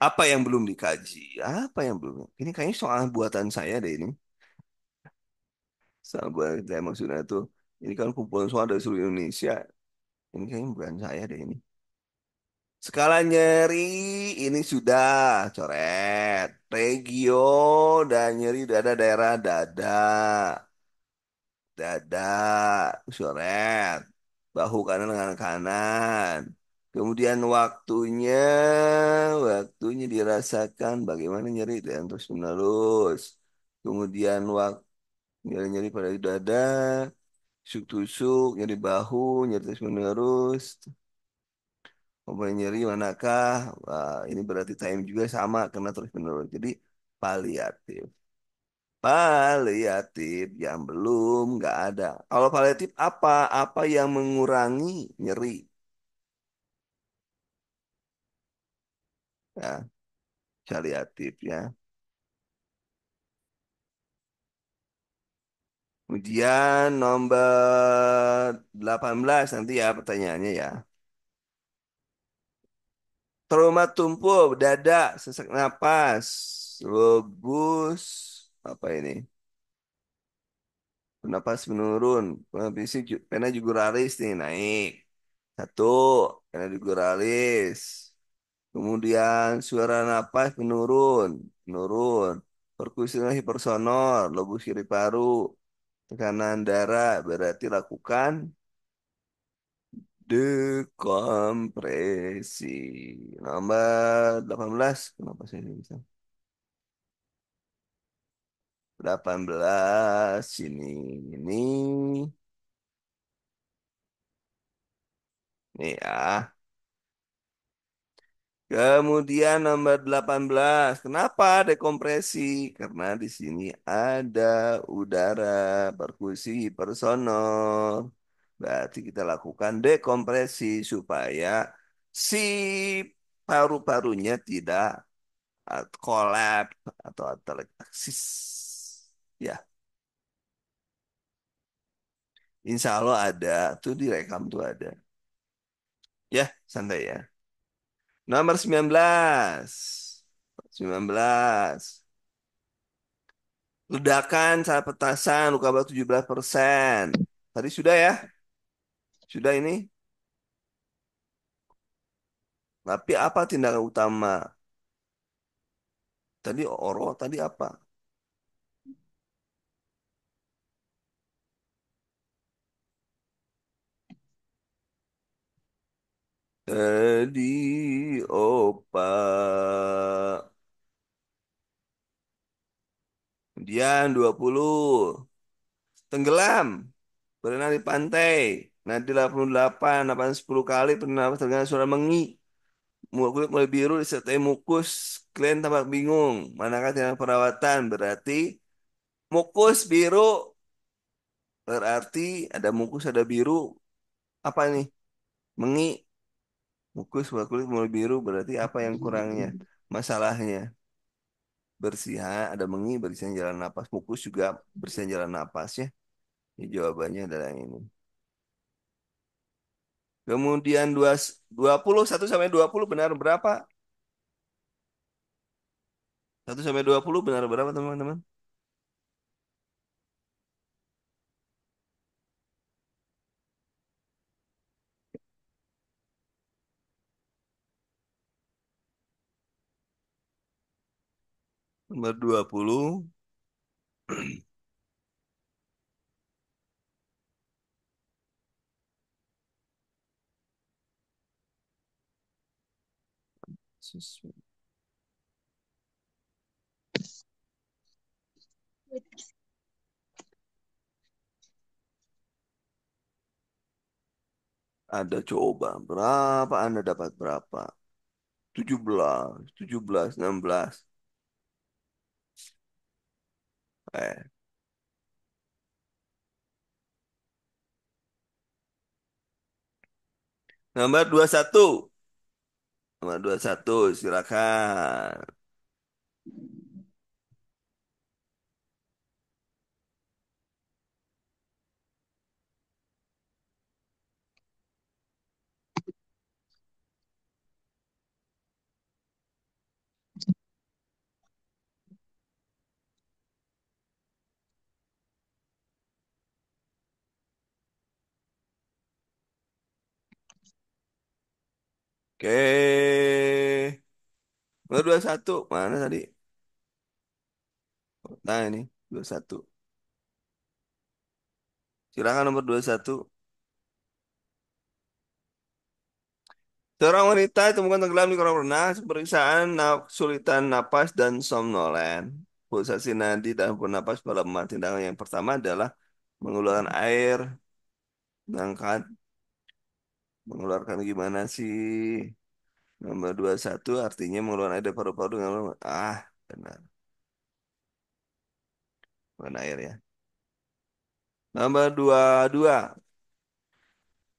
Apa yang belum dikaji? Apa yang belum? Ini kayaknya soal buatan saya deh ini. Soal buatan saya maksudnya tuh. Ini kan kumpulan soal dari seluruh Indonesia. Ini kayaknya bukan saya deh ini. Skala nyeri ini sudah coret. Regio dan nyeri dada daerah dada. Dada, coret. Bahu kanan lengan kanan. Kemudian waktunya dirasakan bagaimana nyeri dan terus menerus. Kemudian waktu nyeri-nyeri pada dada, tusuk-tusuk, nyeri bahu, nyeri terus menerus. Komponen nyeri manakah? Wah, ini berarti time juga sama karena terus menerus. Jadi paliatif. Paliatif yang belum nggak ada. Kalau paliatif apa? Apa yang mengurangi nyeri? Ya, paliatif ya. Kemudian nomor 18 nanti ya pertanyaannya ya. Trauma tumpul, dada, sesak napas, lobus, apa ini? Napas menurun, pena juguralis nih naik. Satu, pena juguralis. Kemudian suara napas menurun, menurun. Perkusinya hipersonor, lobus kiri paru, tekanan darah. Berarti lakukan dekompresi. Nomor 18. Kenapa saya ini bisa? 18 ini nih ya. Kemudian nomor 18. Kenapa dekompresi? Karena di sini ada udara perkusi hipersonor. Berarti kita lakukan dekompresi supaya si paru-parunya tidak kolap atau atelektasis. Ya, insya Allah ada. Tuh direkam tuh ada. Ya, santai ya. Nomor 19. 19. Ledakan saat petasan luka bakar 17%. Tadi sudah ya? Sudah ini. Tapi apa tindakan utama? Tadi oro, tadi apa? Tadi opa. Kemudian 20. Tenggelam. Berenang di pantai. Nanti 88, 8, 10 kali bernafas dengan suara mengi. Mulut kulit mulai biru disertai mukus. Klien tampak bingung. Manakah tindakan perawatan? Berarti mukus biru. Berarti ada mukus, ada biru. Apa nih? Mengi. Mukus, mulut kulit mulai biru. Berarti apa yang kurangnya? Masalahnya. Bersihan, ada mengi, bersihan jalan napas. Mukus juga bersihan jalan napas ya. Ini jawabannya adalah yang ini. Kemudian 20, 1 sampai 20 benar berapa? 1 sampai 20 benar berapa teman-teman? Nomor 20 ada coba. Berapa Anda dapat berapa? 17, 17, 16. Eh, nomor 21. Nomor 21 silakan. Oke. Nomor 21. Mana tadi? Nah ini. 21. Silakan nomor 21. Seorang wanita ditemukan tenggelam di kolam renang, pemeriksaan kesulitan napas dan somnolen. Pulsasi nadi dan bernapas pada lemah. Tindakan yang pertama adalah mengeluarkan air, mengangkat, mengeluarkan gimana sih? Nomor 21 artinya mengeluarkan air dari paru-paru dengan benar. Mengeluarkan air ya. Nomor 22.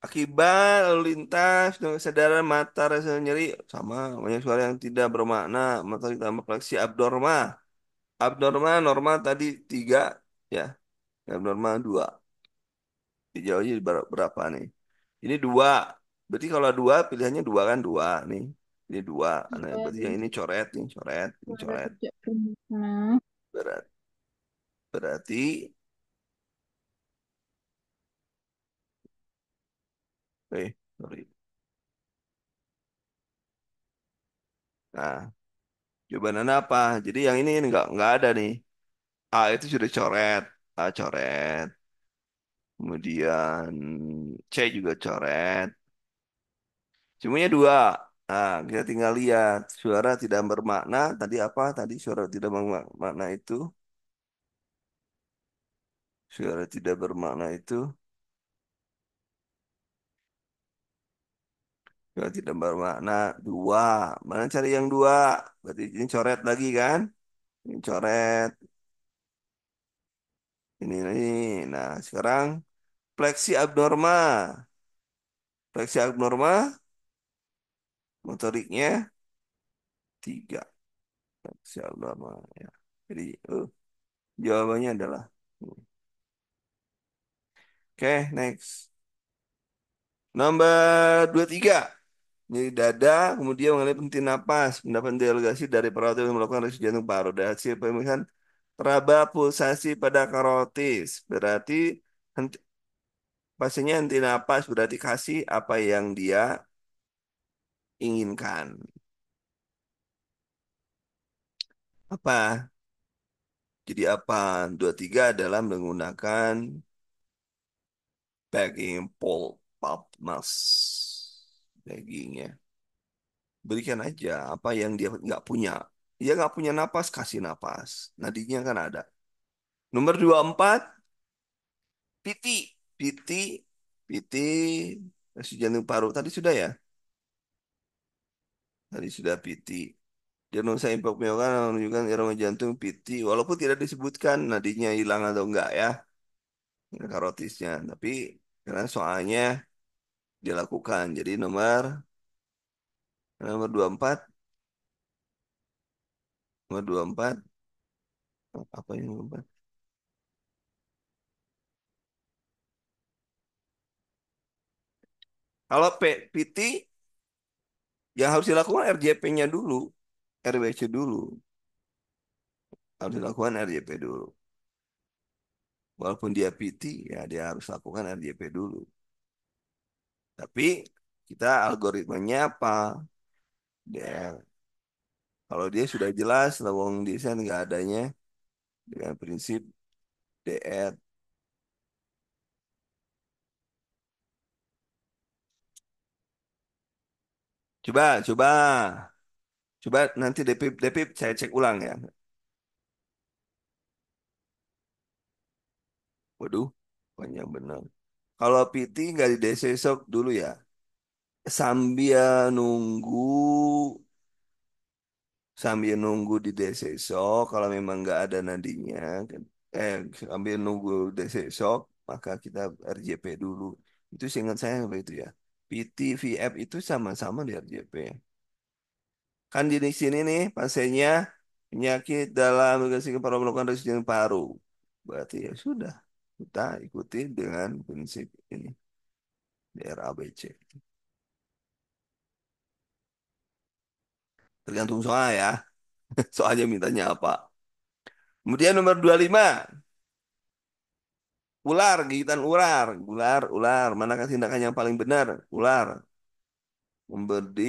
Akibat lalu lintas dengan kesadaran mata rasa nyeri sama banyak suara yang tidak bermakna mata ditambah koleksi abnormal. Abnormal normal tadi 3 ya. Abnormal 2. Dijawabnya berapa nih? Ini 2. Berarti kalau 2 pilihannya 2 kan 2 nih. Ini 2. Nah, Iya, berarti yang ini coret nih, coret, ini suara coret. tidak bermakna. Berat. Berarti sorry. Nah, jawabannya apa? Jadi yang ini nggak ada nih. A itu sudah coret. A coret. Kemudian C juga coret. Semuanya 2. Nah, kita tinggal lihat. Suara tidak bermakna. Tadi apa? Tadi suara tidak bermakna itu. Suara tidak bermakna itu. Suara tidak bermakna 2. Mana cari yang 2? Berarti ini coret lagi kan? Ini coret. Ini. Nah, sekarang fleksi abnormal. Fleksi abnormal, motoriknya 3. Fleksi abnormal ya. Jadi, jawabannya adalah Oke, next. Nomor 23. Nyeri dada, kemudian mengenai penting napas. Pendapat delegasi dari perawat yang melakukan resi jantung paru. Dari hasil pemeriksaan teraba pulsasi pada karotis. Berarti henti, pasiennya henti napas, berarti kasih apa yang dia inginkan. Apa? Jadi apa? 23 adalah menggunakan bagging pulp mask. Baggingnya. Berikan aja apa yang dia nggak punya. Dia nggak punya napas, kasih napas. Nadinya kan ada. Nomor 24, piti. Piti, piti, kasih jantung paru. Tadi sudah ya? Tadi sudah piti. Diagnosa impak kan menunjukkan irama jantung piti. Walaupun tidak disebutkan nadinya hilang atau enggak ya. Karotisnya. Tapi karena soalnya dilakukan. Jadi nomor 24, nomor 24, apa yang nomor 24? Kalau PT yang harus dilakukan RJP-nya dulu, RWC dulu. Harus dilakukan RJP dulu. Walaupun dia PT, ya dia harus lakukan RJP dulu. Tapi kita algoritmanya apa? Dia, kalau dia sudah jelas, lowong desain nggak adanya dengan prinsip DR. Coba nanti DPIP saya cek ulang ya. Waduh, banyak benar. Kalau PT nggak di DC shock dulu ya. Sambil nunggu sambil nunggu di DC shock kalau memang nggak ada nadinya kan, sambil nunggu DC shock maka kita RJP dulu itu seingat saya apa itu ya PT VF itu sama-sama di RJP kan di sini nih pasiennya penyakit dalam organisasi paru melakukan resisten paru berarti ya sudah kita ikuti dengan prinsip ini DRABC tergantung soal ya soalnya mintanya apa kemudian nomor 25. Ular, gigitan ular, ular, ular. Manakah tindakan yang paling benar? Ular. memberi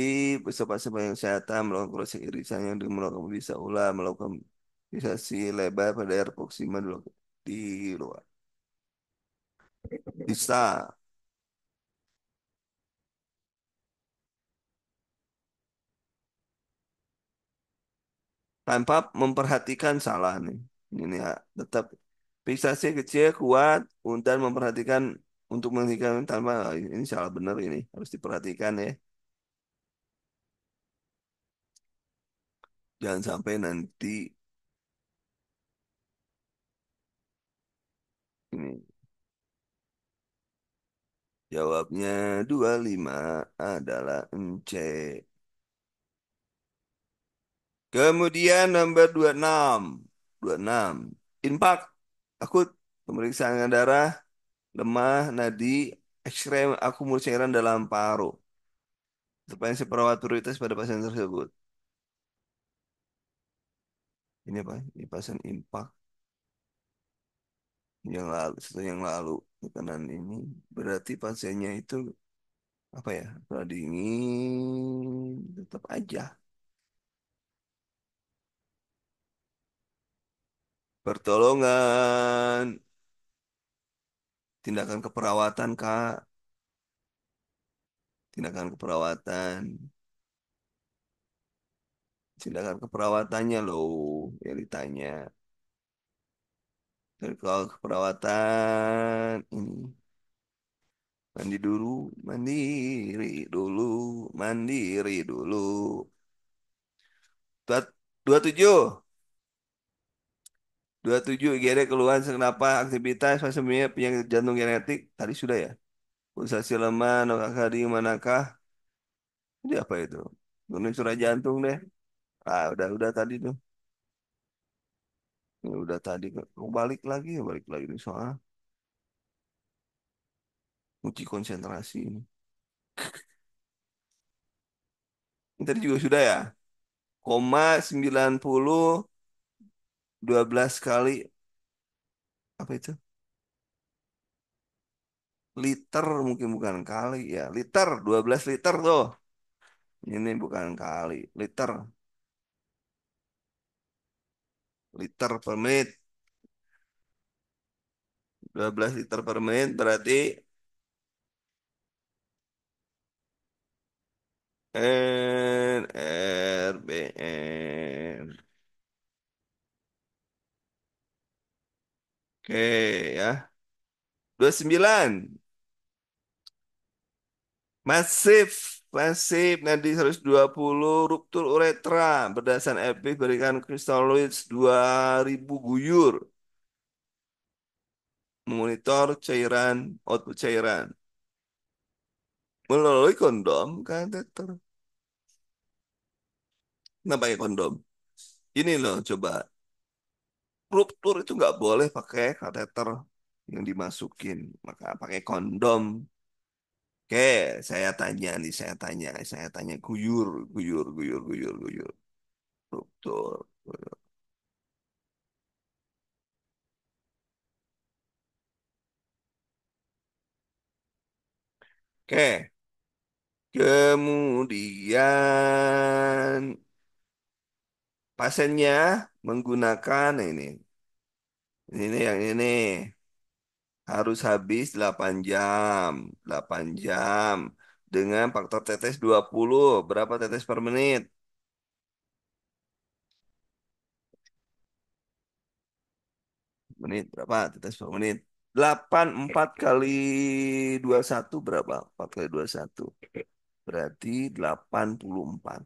peserta yang kesehatan melakukan proses irisan yang dengan melakukan bisa ulang melakukan irisasi lebar pada air proksimal di luar bisa tanpa memperhatikan salah nih ini ya tetap fiksasi kecil kuat dan memperhatikan untuk menghentikan tanpa ini salah benar ini harus diperhatikan ya jangan sampai nanti ini jawabnya 25 adalah C. Kemudian nomor 26. 26. Impak akut pemeriksaan darah, lemah, nadi, X-ray akumulasi cairan dalam paru. Intervensi perawat prioritas pada pasien tersebut. Ini apa? Ini pasien impak yang lalu, setelah yang lalu. Tekanan ini berarti pasiennya itu apa ya? Kalau dingin tetap aja. Pertolongan, tindakan keperawatan, Kak. Tindakan keperawatan. Tindakan keperawatannya loh yang ditanya. Dan kalau keperawatan ini mandi dulu, mandiri dulu, mandiri dulu. Dua, 27, 27 IGD keluhan kenapa aktivitas pasien penyakit jantung genetik tadi sudah ya. Pulsasi lemah, nokah kadi manakah? Ini apa itu? Turun curah jantung deh. Ah, udah tadi tuh. Ini udah tadi. Kok balik lagi nih soal uji konsentrasi ini. Ini tadi juga sudah ya. 90 12 kali apa itu? Liter mungkin bukan kali ya. Liter 12 liter tuh. Ini bukan kali. Liter. Liter per menit. 12 liter per menit berarti N R B N. Oke ya. 29. Masif. Masif. Nadi 120 ruptur uretra. Berdasarkan epi berikan kristaloid 2000 guyur. Memonitor cairan, output cairan. Melalui kondom, kateter. Kenapa pakai kondom? Ini loh, coba. Ruptur itu nggak boleh pakai kateter yang dimasukin. Maka pakai kondom. Oke, saya tanya. Guyur, guyur, guyur, guyur, guyur. Ruptur. Oke, kemudian pasiennya menggunakan ini yang ini. Harus habis 8 jam. 8 jam. Dengan faktor tetes 20. Berapa tetes per menit? Menit berapa tetes per menit? 84 kali 21 berapa? 4 kali 21. Berarti 84.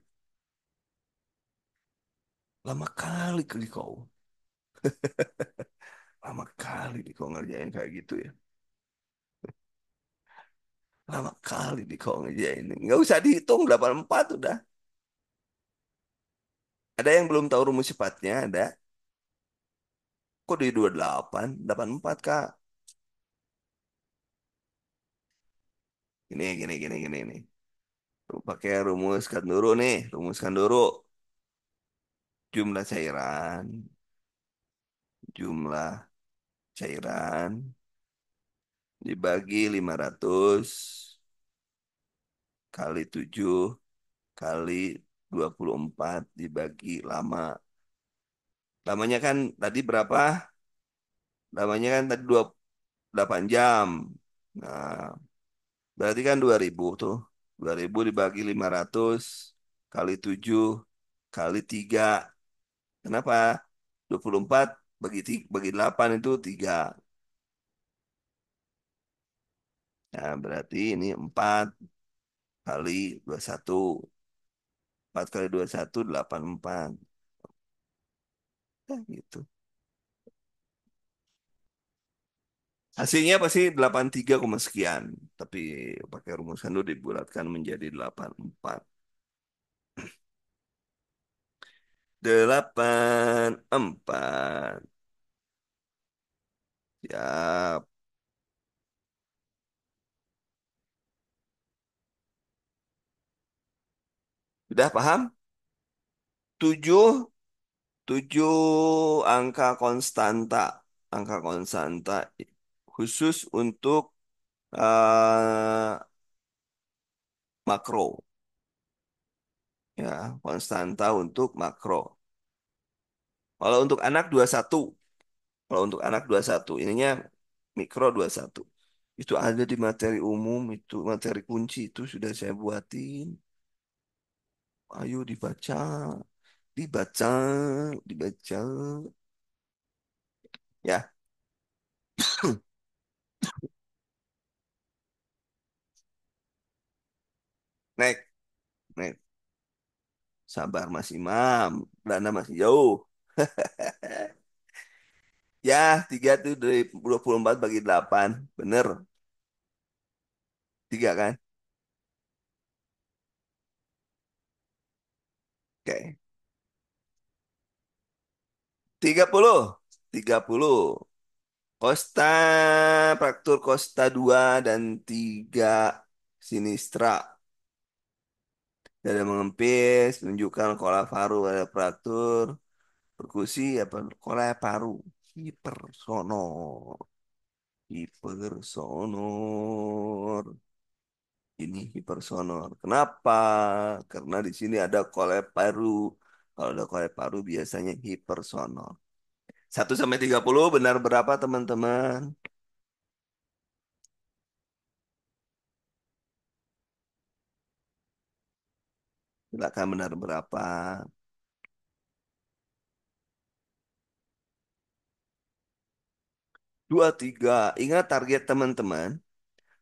Lama kali kau. Lama kali kau ngerjain kayak gitu ya. Lama kali kau ngerjain. Nggak usah dihitung 84 udah. Ada yang belum tahu rumus cepatnya? Ada. Kok di 28? 84 Kak. Gini. Pakai rumuskan dulu nih, rumuskan dulu jumlah cairan, jumlah cairan dibagi 500 kali 7 kali 24 dibagi lama. Lamanya kan tadi berapa? Lamanya kan tadi 28 jam. Nah, berarti kan 2000 tuh. 2000 dibagi 500 kali 7 kali 3. Kenapa? 24 bagi 8 itu 3. Nah, berarti ini 4 kali 21. 4 kali 21, 84. Ya, gitu. Hasilnya pasti 83, sekian. Tapi pakai rumus itu dibulatkan menjadi 84. 84. Siap. Sudah paham? 7, 7 angka konstanta. Angka konstanta khusus untuk makro. Ya, konstanta untuk makro. Kalau untuk anak 21. Kalau untuk anak 21, ininya mikro 21. Itu ada di materi umum, itu materi kunci itu sudah saya buatin. Ayo dibaca, dibaca, dibaca. Ya, next, next. Sabar Mas Imam, Belanda masih jauh. Ya, 3 itu dari 24 bagi 8. Bener, 3 kan? Oke. 30, 30. Costa, fraktur Costa 2 dan 3 Sinistra. Dada mengempis, menunjukkan kola paru pada fraktur. Perkusi apa? Kola paru. Hipersonor. Hipersonor. Ini hipersonor. Kenapa? Karena di sini ada kola paru. Kalau ada kola paru biasanya hipersonor. 1 sampai 30 benar berapa teman-teman? Silakan benar berapa? 23. Ingat target teman-teman.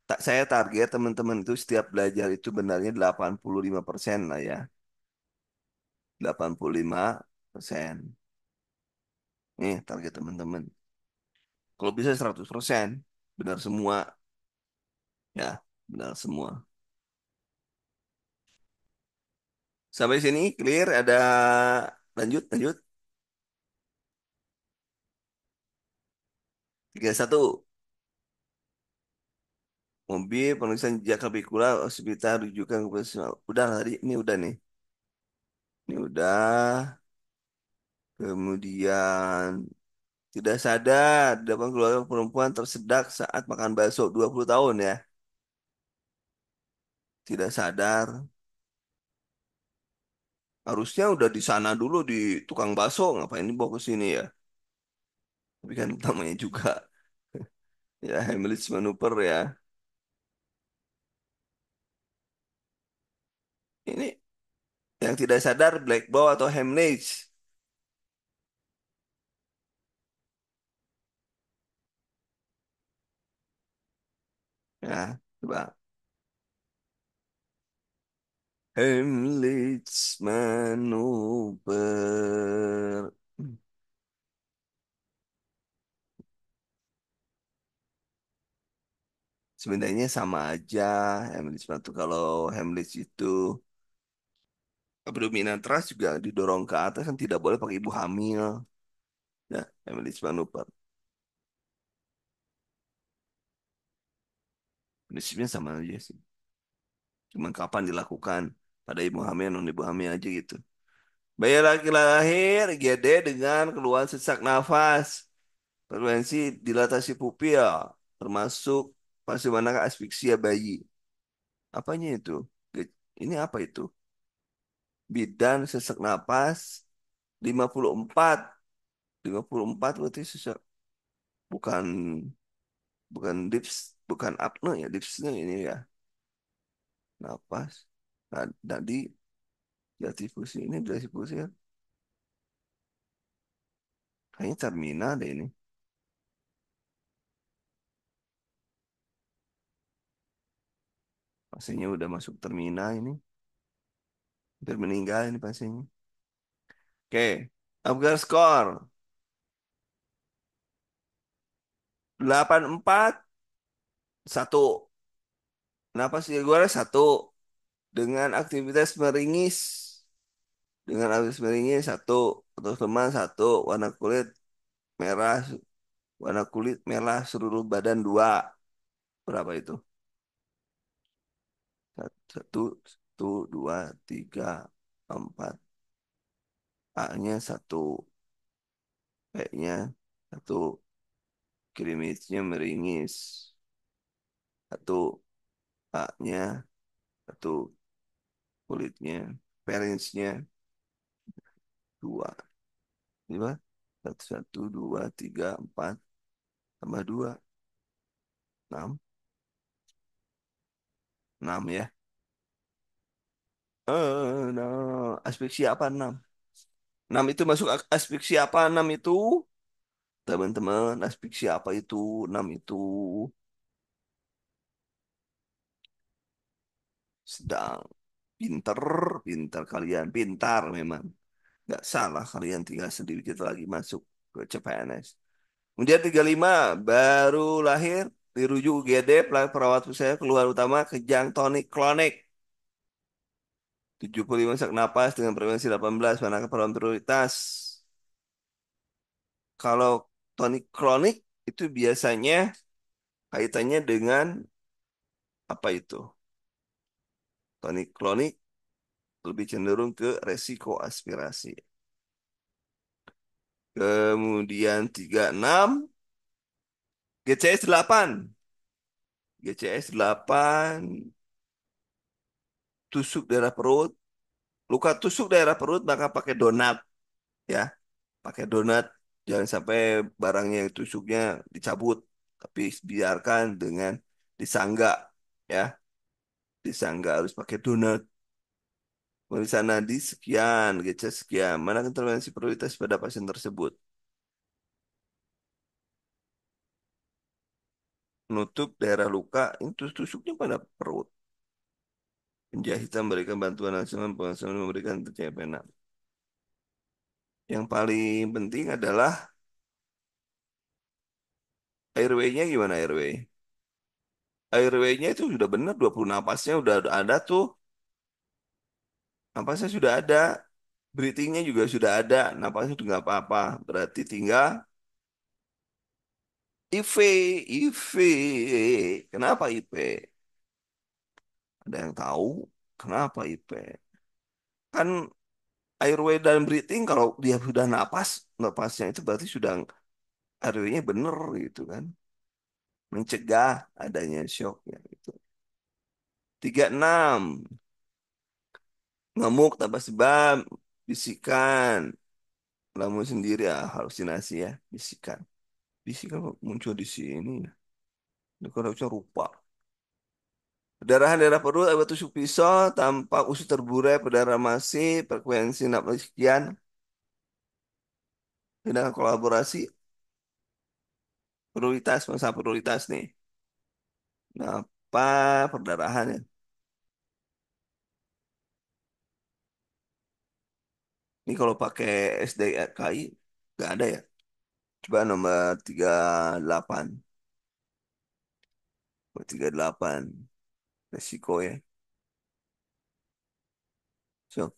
Tak saya target teman-teman itu setiap belajar itu benarnya 85% lah ya. 85%. Nih target teman-teman. Kalau bisa 100%. Benar semua. Ya, benar semua. Sampai sini clear, ada lanjut, lanjut. 31. Mobil pemeriksaan jejak kapikula hospital rujukan ke udah tadi ini udah nih. Ini udah. Kemudian tidak sadar, dapat keluarga perempuan tersedak saat makan bakso 20 tahun ya. Tidak sadar. Harusnya udah di sana dulu di tukang bakso, ngapain dibawa ke sini ya? Tapi kan namanya juga ya Heimlich manuver ya. Ini yang tidak sadar black bow atau Heimlich. Ya, coba. Heimlich manuver. Sebenarnya sama aja Heimlich manuver. Kalau Heimlich itu abdominal thrust juga didorong ke atas kan tidak boleh pakai ibu hamil. Ya, Heimlich manuver. Prinsipnya sama aja sih. Cuman kapan dilakukan? Pada ibu hamil, non ibu hamil aja gitu. Bayi laki lahir IGD dengan keluhan sesak nafas, frekuensi dilatasi pupil, termasuk fase mana asfiksia bayi. Apanya itu? Ini apa itu? Bidan sesak napas 54. 54 berarti sesak. Bukan bukan dips, bukan apne ya, dipsnya ini ya. Napas. Nah, tadi jati fusi ini jati fusi ya. Kayaknya terminal deh ini. Pasiennya udah masuk terminal ini. Hampir meninggal ini pasiennya. Oke. Apgar skor 84-1. Kenapa sih gue satu dengan aktivitas meringis. Dengan aktivitas meringis satu, otot lemah satu, merah, warna kulit merah seluruh badan dua. Berapa itu? Satu, satu, dua, tiga, empat. A-nya satu, B-nya satu, kirimisnya meringis. Satu, A-nya satu, kulitnya, perinsnya dua. Lima, satu, satu, dua, tiga, empat, tambah dua, enam, enam ya. Nah, aspek apa enam? Enam itu masuk aspek siapa enam itu? Teman-teman, aspek siapa itu? Enam itu sedang pinter, pinter kalian, pintar memang. Nggak salah kalian tinggal sedikit lagi masuk ke CPNS. Kemudian 35 baru lahir dirujuk UGD perawat saya keluar utama kejang tonik klonik 75 sesak napas dengan frekuensi 18 manakah perawat prioritas. Kalau tonik klonik itu biasanya kaitannya dengan apa itu? Tonik klonik lebih cenderung ke resiko aspirasi. Kemudian 36 GCS 8. GCS 8 tusuk daerah perut. Luka tusuk daerah perut maka pakai donat ya. Pakai donat jangan sampai barangnya yang tusuknya dicabut tapi biarkan dengan disangga ya. Disangga harus pakai donat. Pemeriksaan nadi sekian, GCS sekian. Mana intervensi prioritas pada pasien tersebut? Menutup daerah luka, itu tusuknya pada perut. Penjahitan memberikan bantuan nasional, pengasahan memberikan tercaya pena. Yang paling penting adalah airway-nya gimana airway? Airway-nya itu sudah benar, 20 napasnya udah ada tuh. Napasnya sudah ada. Breathing-nya juga sudah ada. Napasnya juga nggak apa-apa. Berarti tinggal IV. IV. Kenapa IP? Ada yang tahu kenapa IP? Kan airway dan breathing kalau dia sudah napas, napasnya itu berarti sudah airway-nya bener gitu kan. Mencegah adanya shocknya gitu. 36 ngemuk tanpa sebab, bisikan, lamun sendiri ya halusinasi ya, bisikan. Bisikan kok muncul di sini. Ini kan harusnya rupa. Perdarahan daerah perut akibat tusuk pisau, tampak usus terburai, perdarahan masih, frekuensi napas sekian, tindakan kolaborasi, prioritas, masa prioritas nih. Nah, apa perdarahan ya? Ini kalau pakai SDKI nggak ada ya. Coba nomor 38. Nomor 38. Resiko ya. So,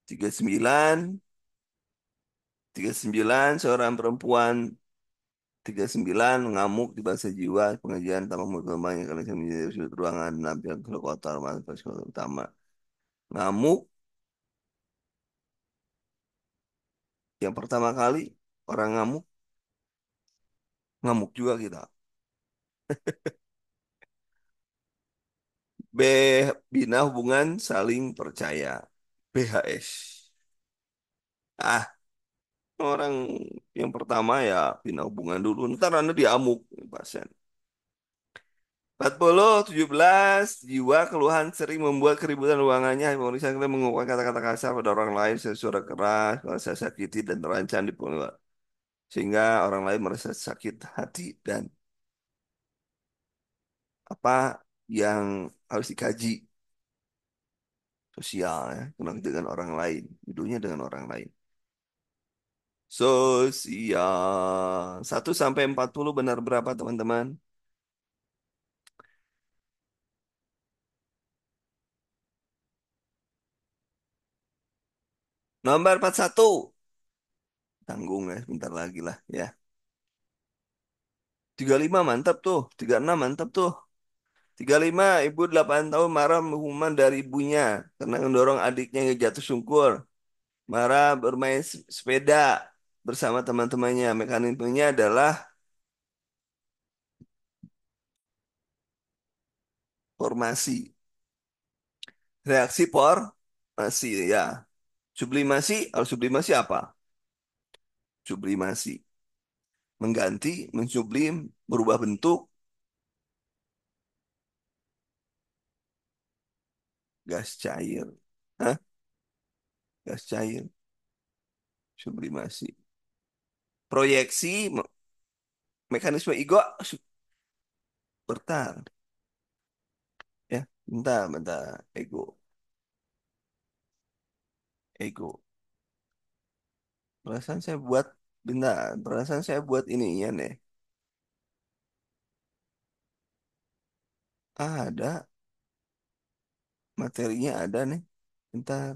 39. 39 seorang perempuan 39 ngamuk di bahasa jiwa pengajian tanpa mutu-lemahnya karena saya menjadi sudut ruangan menampilkan kalau kotor masuk ke sekolah utama. Ngamuk yang pertama kali orang ngamuk ngamuk juga kita. B. Bina hubungan saling percaya. BHS. Ah, orang yang pertama ya bina hubungan dulu. Ntar Anda diamuk, pasien. 17. Jiwa keluhan sering membuat keributan ruangannya. Pemeriksaan kita mengungkapkan kata-kata kasar pada orang lain, suara keras, merasa sakiti dan terancam di pengeluar. Sehingga orang lain merasa sakit hati dan apa yang harus dikaji sosial ya, dengan orang lain, hidupnya dengan orang lain. Sosial. 1 sampai 40 benar berapa teman-teman? Nomor 41. Tanggung ya, bentar lagi lah ya. 35 mantap tuh. 36 mantap tuh. 35, ibu 8 tahun marah hukuman dari ibunya karena mendorong adiknya yang jatuh sungkur. Marah bermain sepeda bersama teman-temannya. Mekanismenya adalah formasi. Reaksi formasi ya. Sublimasi, kalau sublimasi apa? Sublimasi. Mengganti, mensublim, berubah bentuk, gas cair. Hah? Gas cair, sublimasi. Proyeksi, mekanisme ego, bentar. Ya, bentar, bentar. Ego. Perasaan saya buat, bentar. Perasaan saya buat ininya nih. Ada, materinya ada nih. Bentar.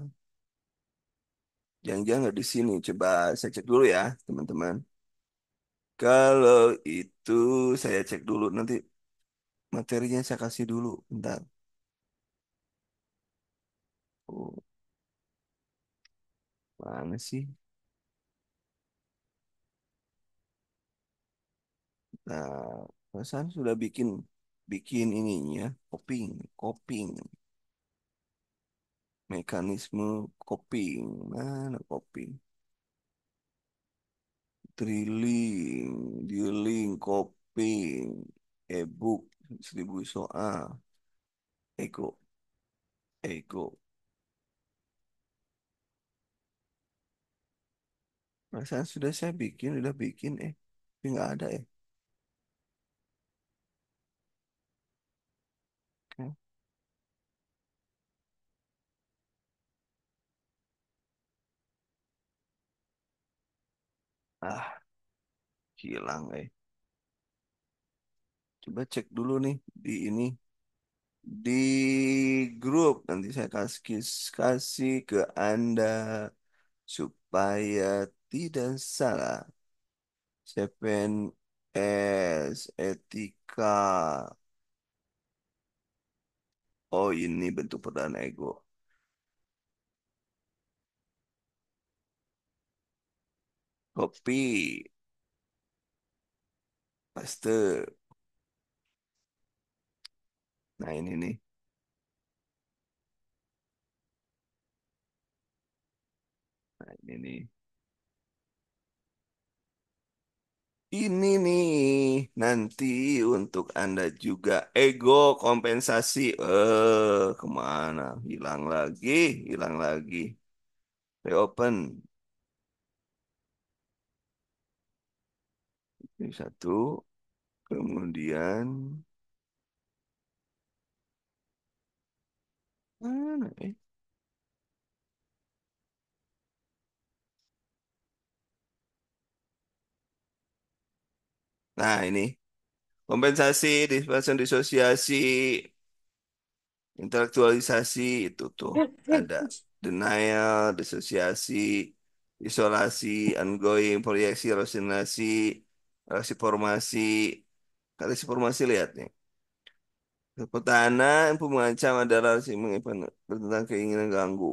Jangan-jangan nggak di sini. Coba saya cek dulu ya, teman-teman. Kalau itu saya cek dulu. Nanti materinya saya kasih dulu. Bentar. Oh, mana sih? Nah, perasaan sudah bikin bikin ininya, coping, coping, mekanisme coping. Mana coping? Drilling, dealing, coping, e-book, 1000 soal, ego, ego. Perasaan sudah bikin, tapi nggak ada ya. Oke. Ah, hilang. Coba cek dulu nih di ini. Di grup nanti saya kasih ke Anda supaya tidak salah. Seven S etika. Oh, ini bentuk perdana ego. Kopi, paste. Nah, ini nih. Nah, ini nih. Ini nih nanti untuk Anda juga ego kompensasi. Kemana? Hilang lagi, hilang lagi. Reopen. Ini satu. Kemudian mana? Nah, ini kompensasi, disosiasi, intelektualisasi itu tuh ada denial, disosiasi, isolasi, ongoing, proyeksi, rasionalisasi, reaksi formasi. Reaksi formasi lihat nih. Pertahanan mengancam adalah si tentang keinginan ganggu.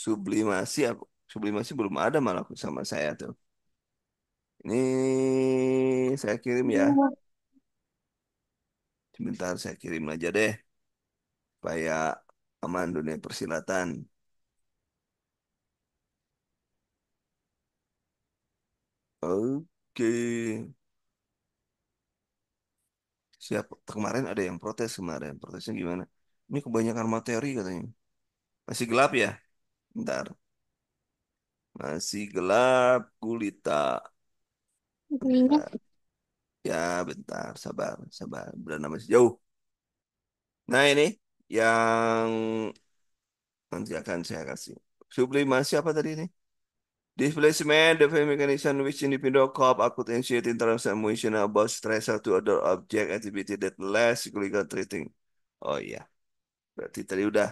Sublimasi aku sublimasi belum ada malah sama saya tuh. Ini saya kirim ya. Sebentar saya kirim aja deh. supaya aman dunia persilatan. Oke. Siap. Kemarin ada yang protes kemarin. Protesnya gimana? Ini kebanyakan materi katanya. Masih gelap ya? Bentar. Masih gelap gulita. Ininya Bentar. Ya, bentar. Sabar, sabar. Berana masih jauh. Nah, ini yang nanti akan saya kasih. Sublimasi apa tadi ini? Displacement, the mechanism which independent cause could initiate internal motion about stressor to other object activity that less legal treating. Oh iya, berarti tadi udah.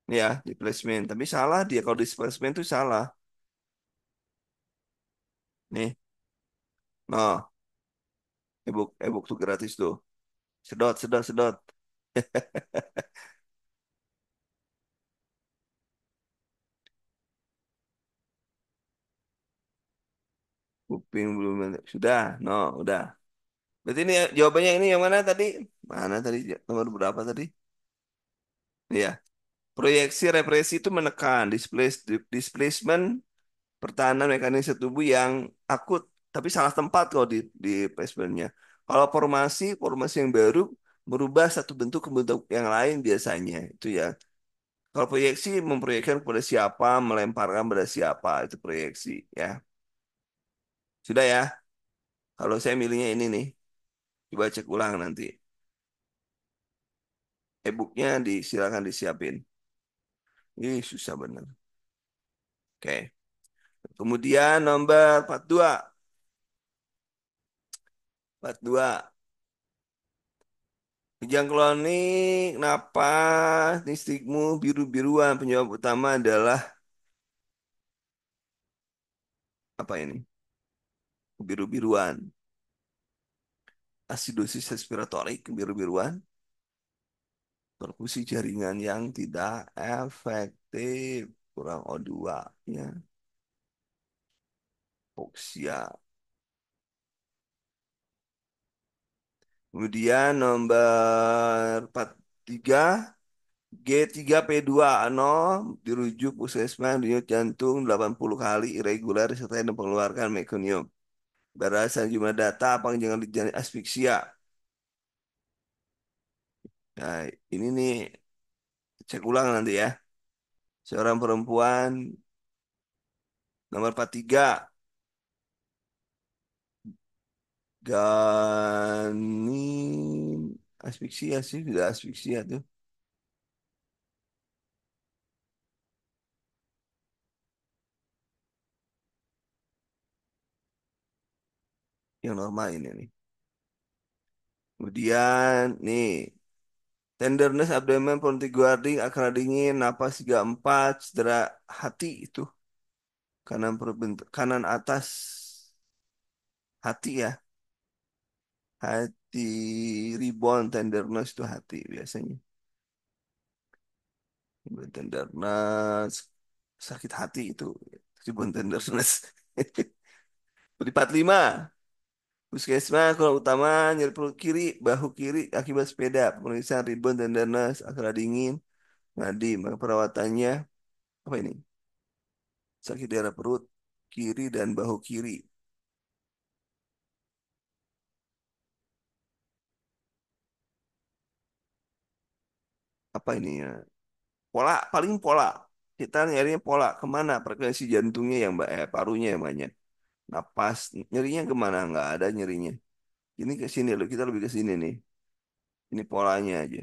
Ini ya, displacement. Tapi salah dia kalau displacement itu salah. Nih, nah, ebook tuh gratis tuh. Sedot, sedot, sedot. Upin belum sudah, no, udah. Berarti ini jawabannya ini yang mana tadi? Mana tadi nomor berapa tadi? Iya, proyeksi represi itu menekan displacement pertahanan mekanisme tubuh yang akut, tapi salah tempat kalau di placementnya. Kalau formasi, formasi yang baru merubah satu bentuk ke bentuk yang lain biasanya itu ya. Kalau proyeksi memproyeksikan kepada siapa, melemparkan pada siapa itu proyeksi ya. Sudah ya. Kalau saya milihnya ini nih, coba cek ulang nanti. E-booknya silakan disiapin. Ih susah bener. Oke. Kemudian nomor 42. 42. Kejang klonik, napas, nistikmu, biru-biruan. Penyebab utama adalah apa ini? Kebiru-biruan. Asidosis respiratorik, kebiru-biruan. Perfusi jaringan yang tidak efektif. Kurang O2. Ya. Hipoksia. Kemudian nomor 43. G3P2 dirujuk puskesmas denyut jantung 80 kali irregular serta mengeluarkan mekonium. Berdasarkan jumlah data panjangan jantung asfiksia. Nah, ini nih cek ulang nanti ya. Seorang perempuan nomor 43 Ganin asfiksia sih, sudah asfiksia tuh. Yang normal ini nih. Kemudian nih tenderness abdomen guarding akal dingin napas 34 cedera hati itu kanan atas hati ya. Hati rebound tenderness itu hati biasanya. Rebound tenderness sakit hati itu. Rebound tenderness. 45. Puskesmas kalau utama nyeri perut kiri, bahu kiri akibat sepeda. Pemeriksaan rebound tenderness, akal dingin, nadi. Maka perawatannya apa ini? Sakit daerah perut kiri dan bahu kiri. Apa ini ya? Pola paling pola. Kita nyarinya pola kemana frekuensi jantungnya yang parunya yang banyak. Napas nyerinya kemana? Nggak ada nyerinya. Ini ke sini loh. Kita lebih ke sini nih. Ini polanya aja.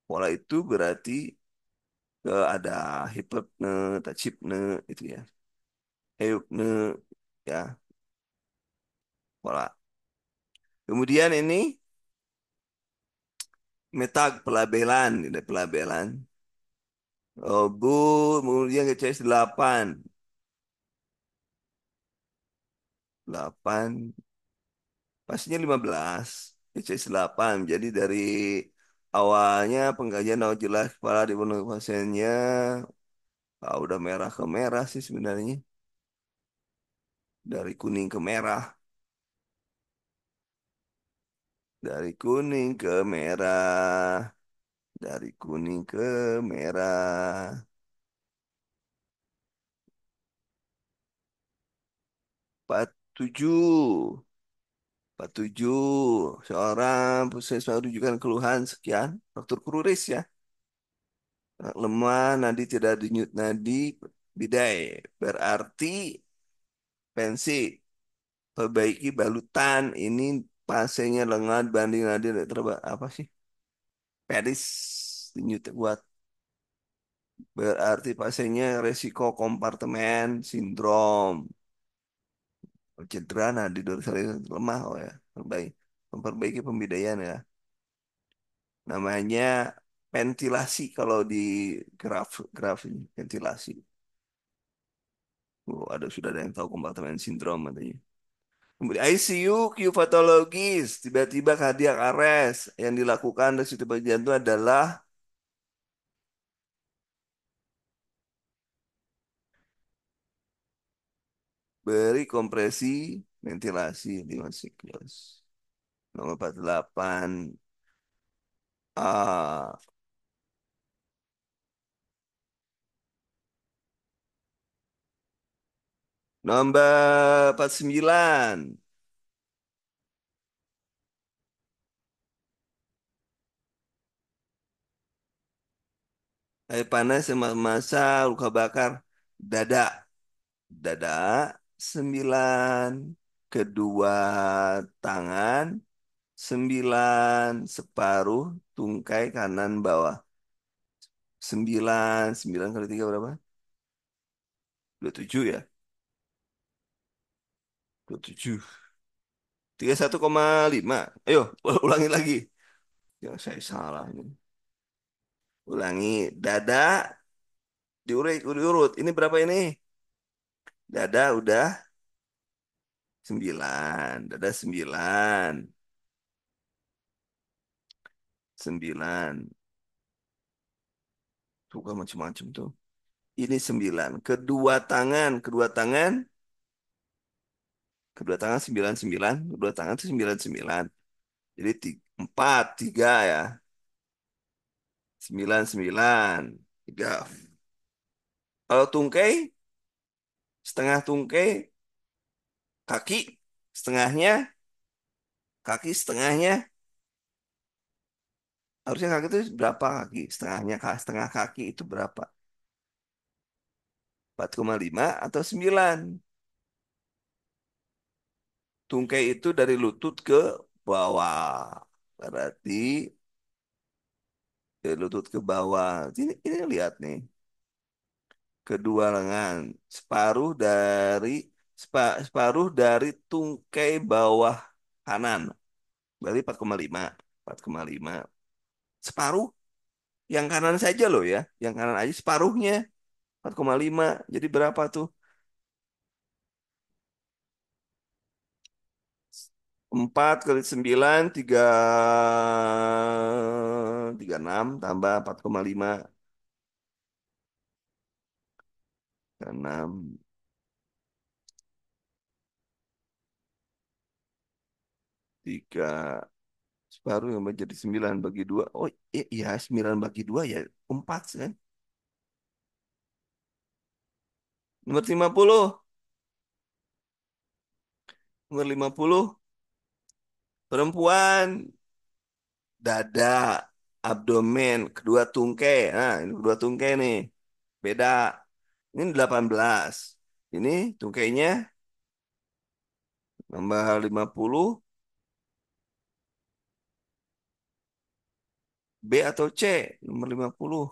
Pola itu berarti ada hipepne, tachipne itu ya. Heupne ya pola. Kemudian ini metag pelabelan, ini pelabelan. Oh, bu, kemudian ke CS 8. 8 pastinya 15 CS 8. Jadi dari awalnya pengkajian awal jelas kepala dipenuhi pasiennya. Udah merah ke merah sih sebenarnya. Dari kuning ke merah. Dari kuning ke merah. Dari kuning ke merah. 47. 47. Seorang puskesmas rujukan keluhan sekian. Dokter Kururis ya. Lemah, nadi tidak denyut nadi, bidai. Berarti pensi. Perbaiki balutan. Ini pasiennya lengah banding nadi apa sih? Pedis. Denyut kuat. Berarti pasiennya resiko kompartemen sindrom. Cedera nadi dorsal lemah. Oh ya. Memperbaiki pembidayaan ya. Namanya ventilasi kalau di graf ini ventilasi. Oh, sudah ada yang tahu kompartemen sindrom katanya. Kemudian ICU, Q patologis, tiba-tiba kardiak arrest. Yang dilakukan dari situ bagian itu adalah beri kompresi ventilasi 5 siklus. Nomor 48 A. Nomor 49. Air panas yang masa luka bakar dada. Dada 9. Kedua tangan 9. Separuh tungkai kanan bawah. 9. 9 kali 3 berapa? 27 ya? 27. 31,5. Ayo, ulangi lagi. Ya, saya salah ini. Ulangi. Dada diurut. Ini berapa ini? Dada udah 9. Dada 9. 9. Tuh kan macam-macam tuh. Ini 9. Kedua tangan 9, 9. Kedua tangan itu 9, 9. Jadi 4, 3 ya. 9, 9. 3. Kalau tungkai, setengah tungkai, kaki setengahnya, kaki setengahnya, harusnya kaki itu berapa kaki? Setengah kaki itu berapa? 4,5 atau 9? Tungkai itu dari lutut ke bawah. Berarti dari lutut ke bawah. Ini lihat nih. Kedua lengan. Separuh dari tungkai bawah kanan. Berarti 4,5. 4,5. Separuh. Yang kanan saja loh ya. Yang kanan aja separuhnya. 4,5. Jadi berapa tuh? 4 kali 9, 36 tambah 4,5. 6. 3. Separuh yang menjadi 9 bagi 2. Oh iya, 9 bagi 2 ya 4 kan. Nomor 50. Nomor 50. Perempuan. Dada. Abdomen. Kedua tungkai. Nah, ini kedua tungkai nih. Beda. Ini 18. Ini tungkainya nambah 50. B atau C? Nomor 50.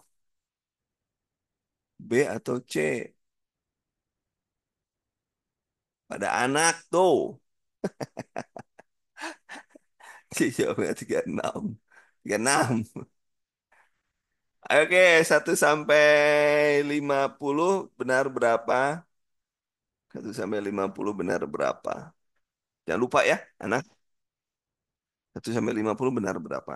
B atau C? Pada anak tuh. Jawabnya 36. 36. Oke, 1 sampai 50 benar berapa? 1 sampai 50 benar berapa? Jangan lupa ya, anak. 1 sampai 50 benar berapa?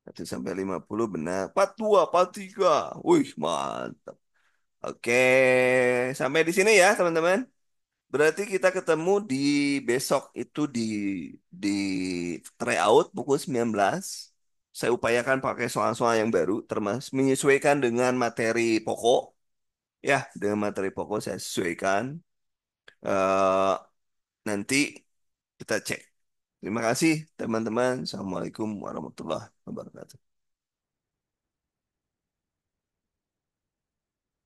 1 sampai 50 benar. 42, 43. Wih, mantap. Oke, sampai di sini ya, teman-teman. Berarti kita ketemu di besok itu di tryout pukul 19. Saya upayakan pakai soal-soal yang baru, termasuk menyesuaikan dengan materi pokok. Ya, dengan materi pokok saya sesuaikan. Eh, Nanti kita cek. Terima kasih teman-teman. Assalamualaikum warahmatullahi wabarakatuh.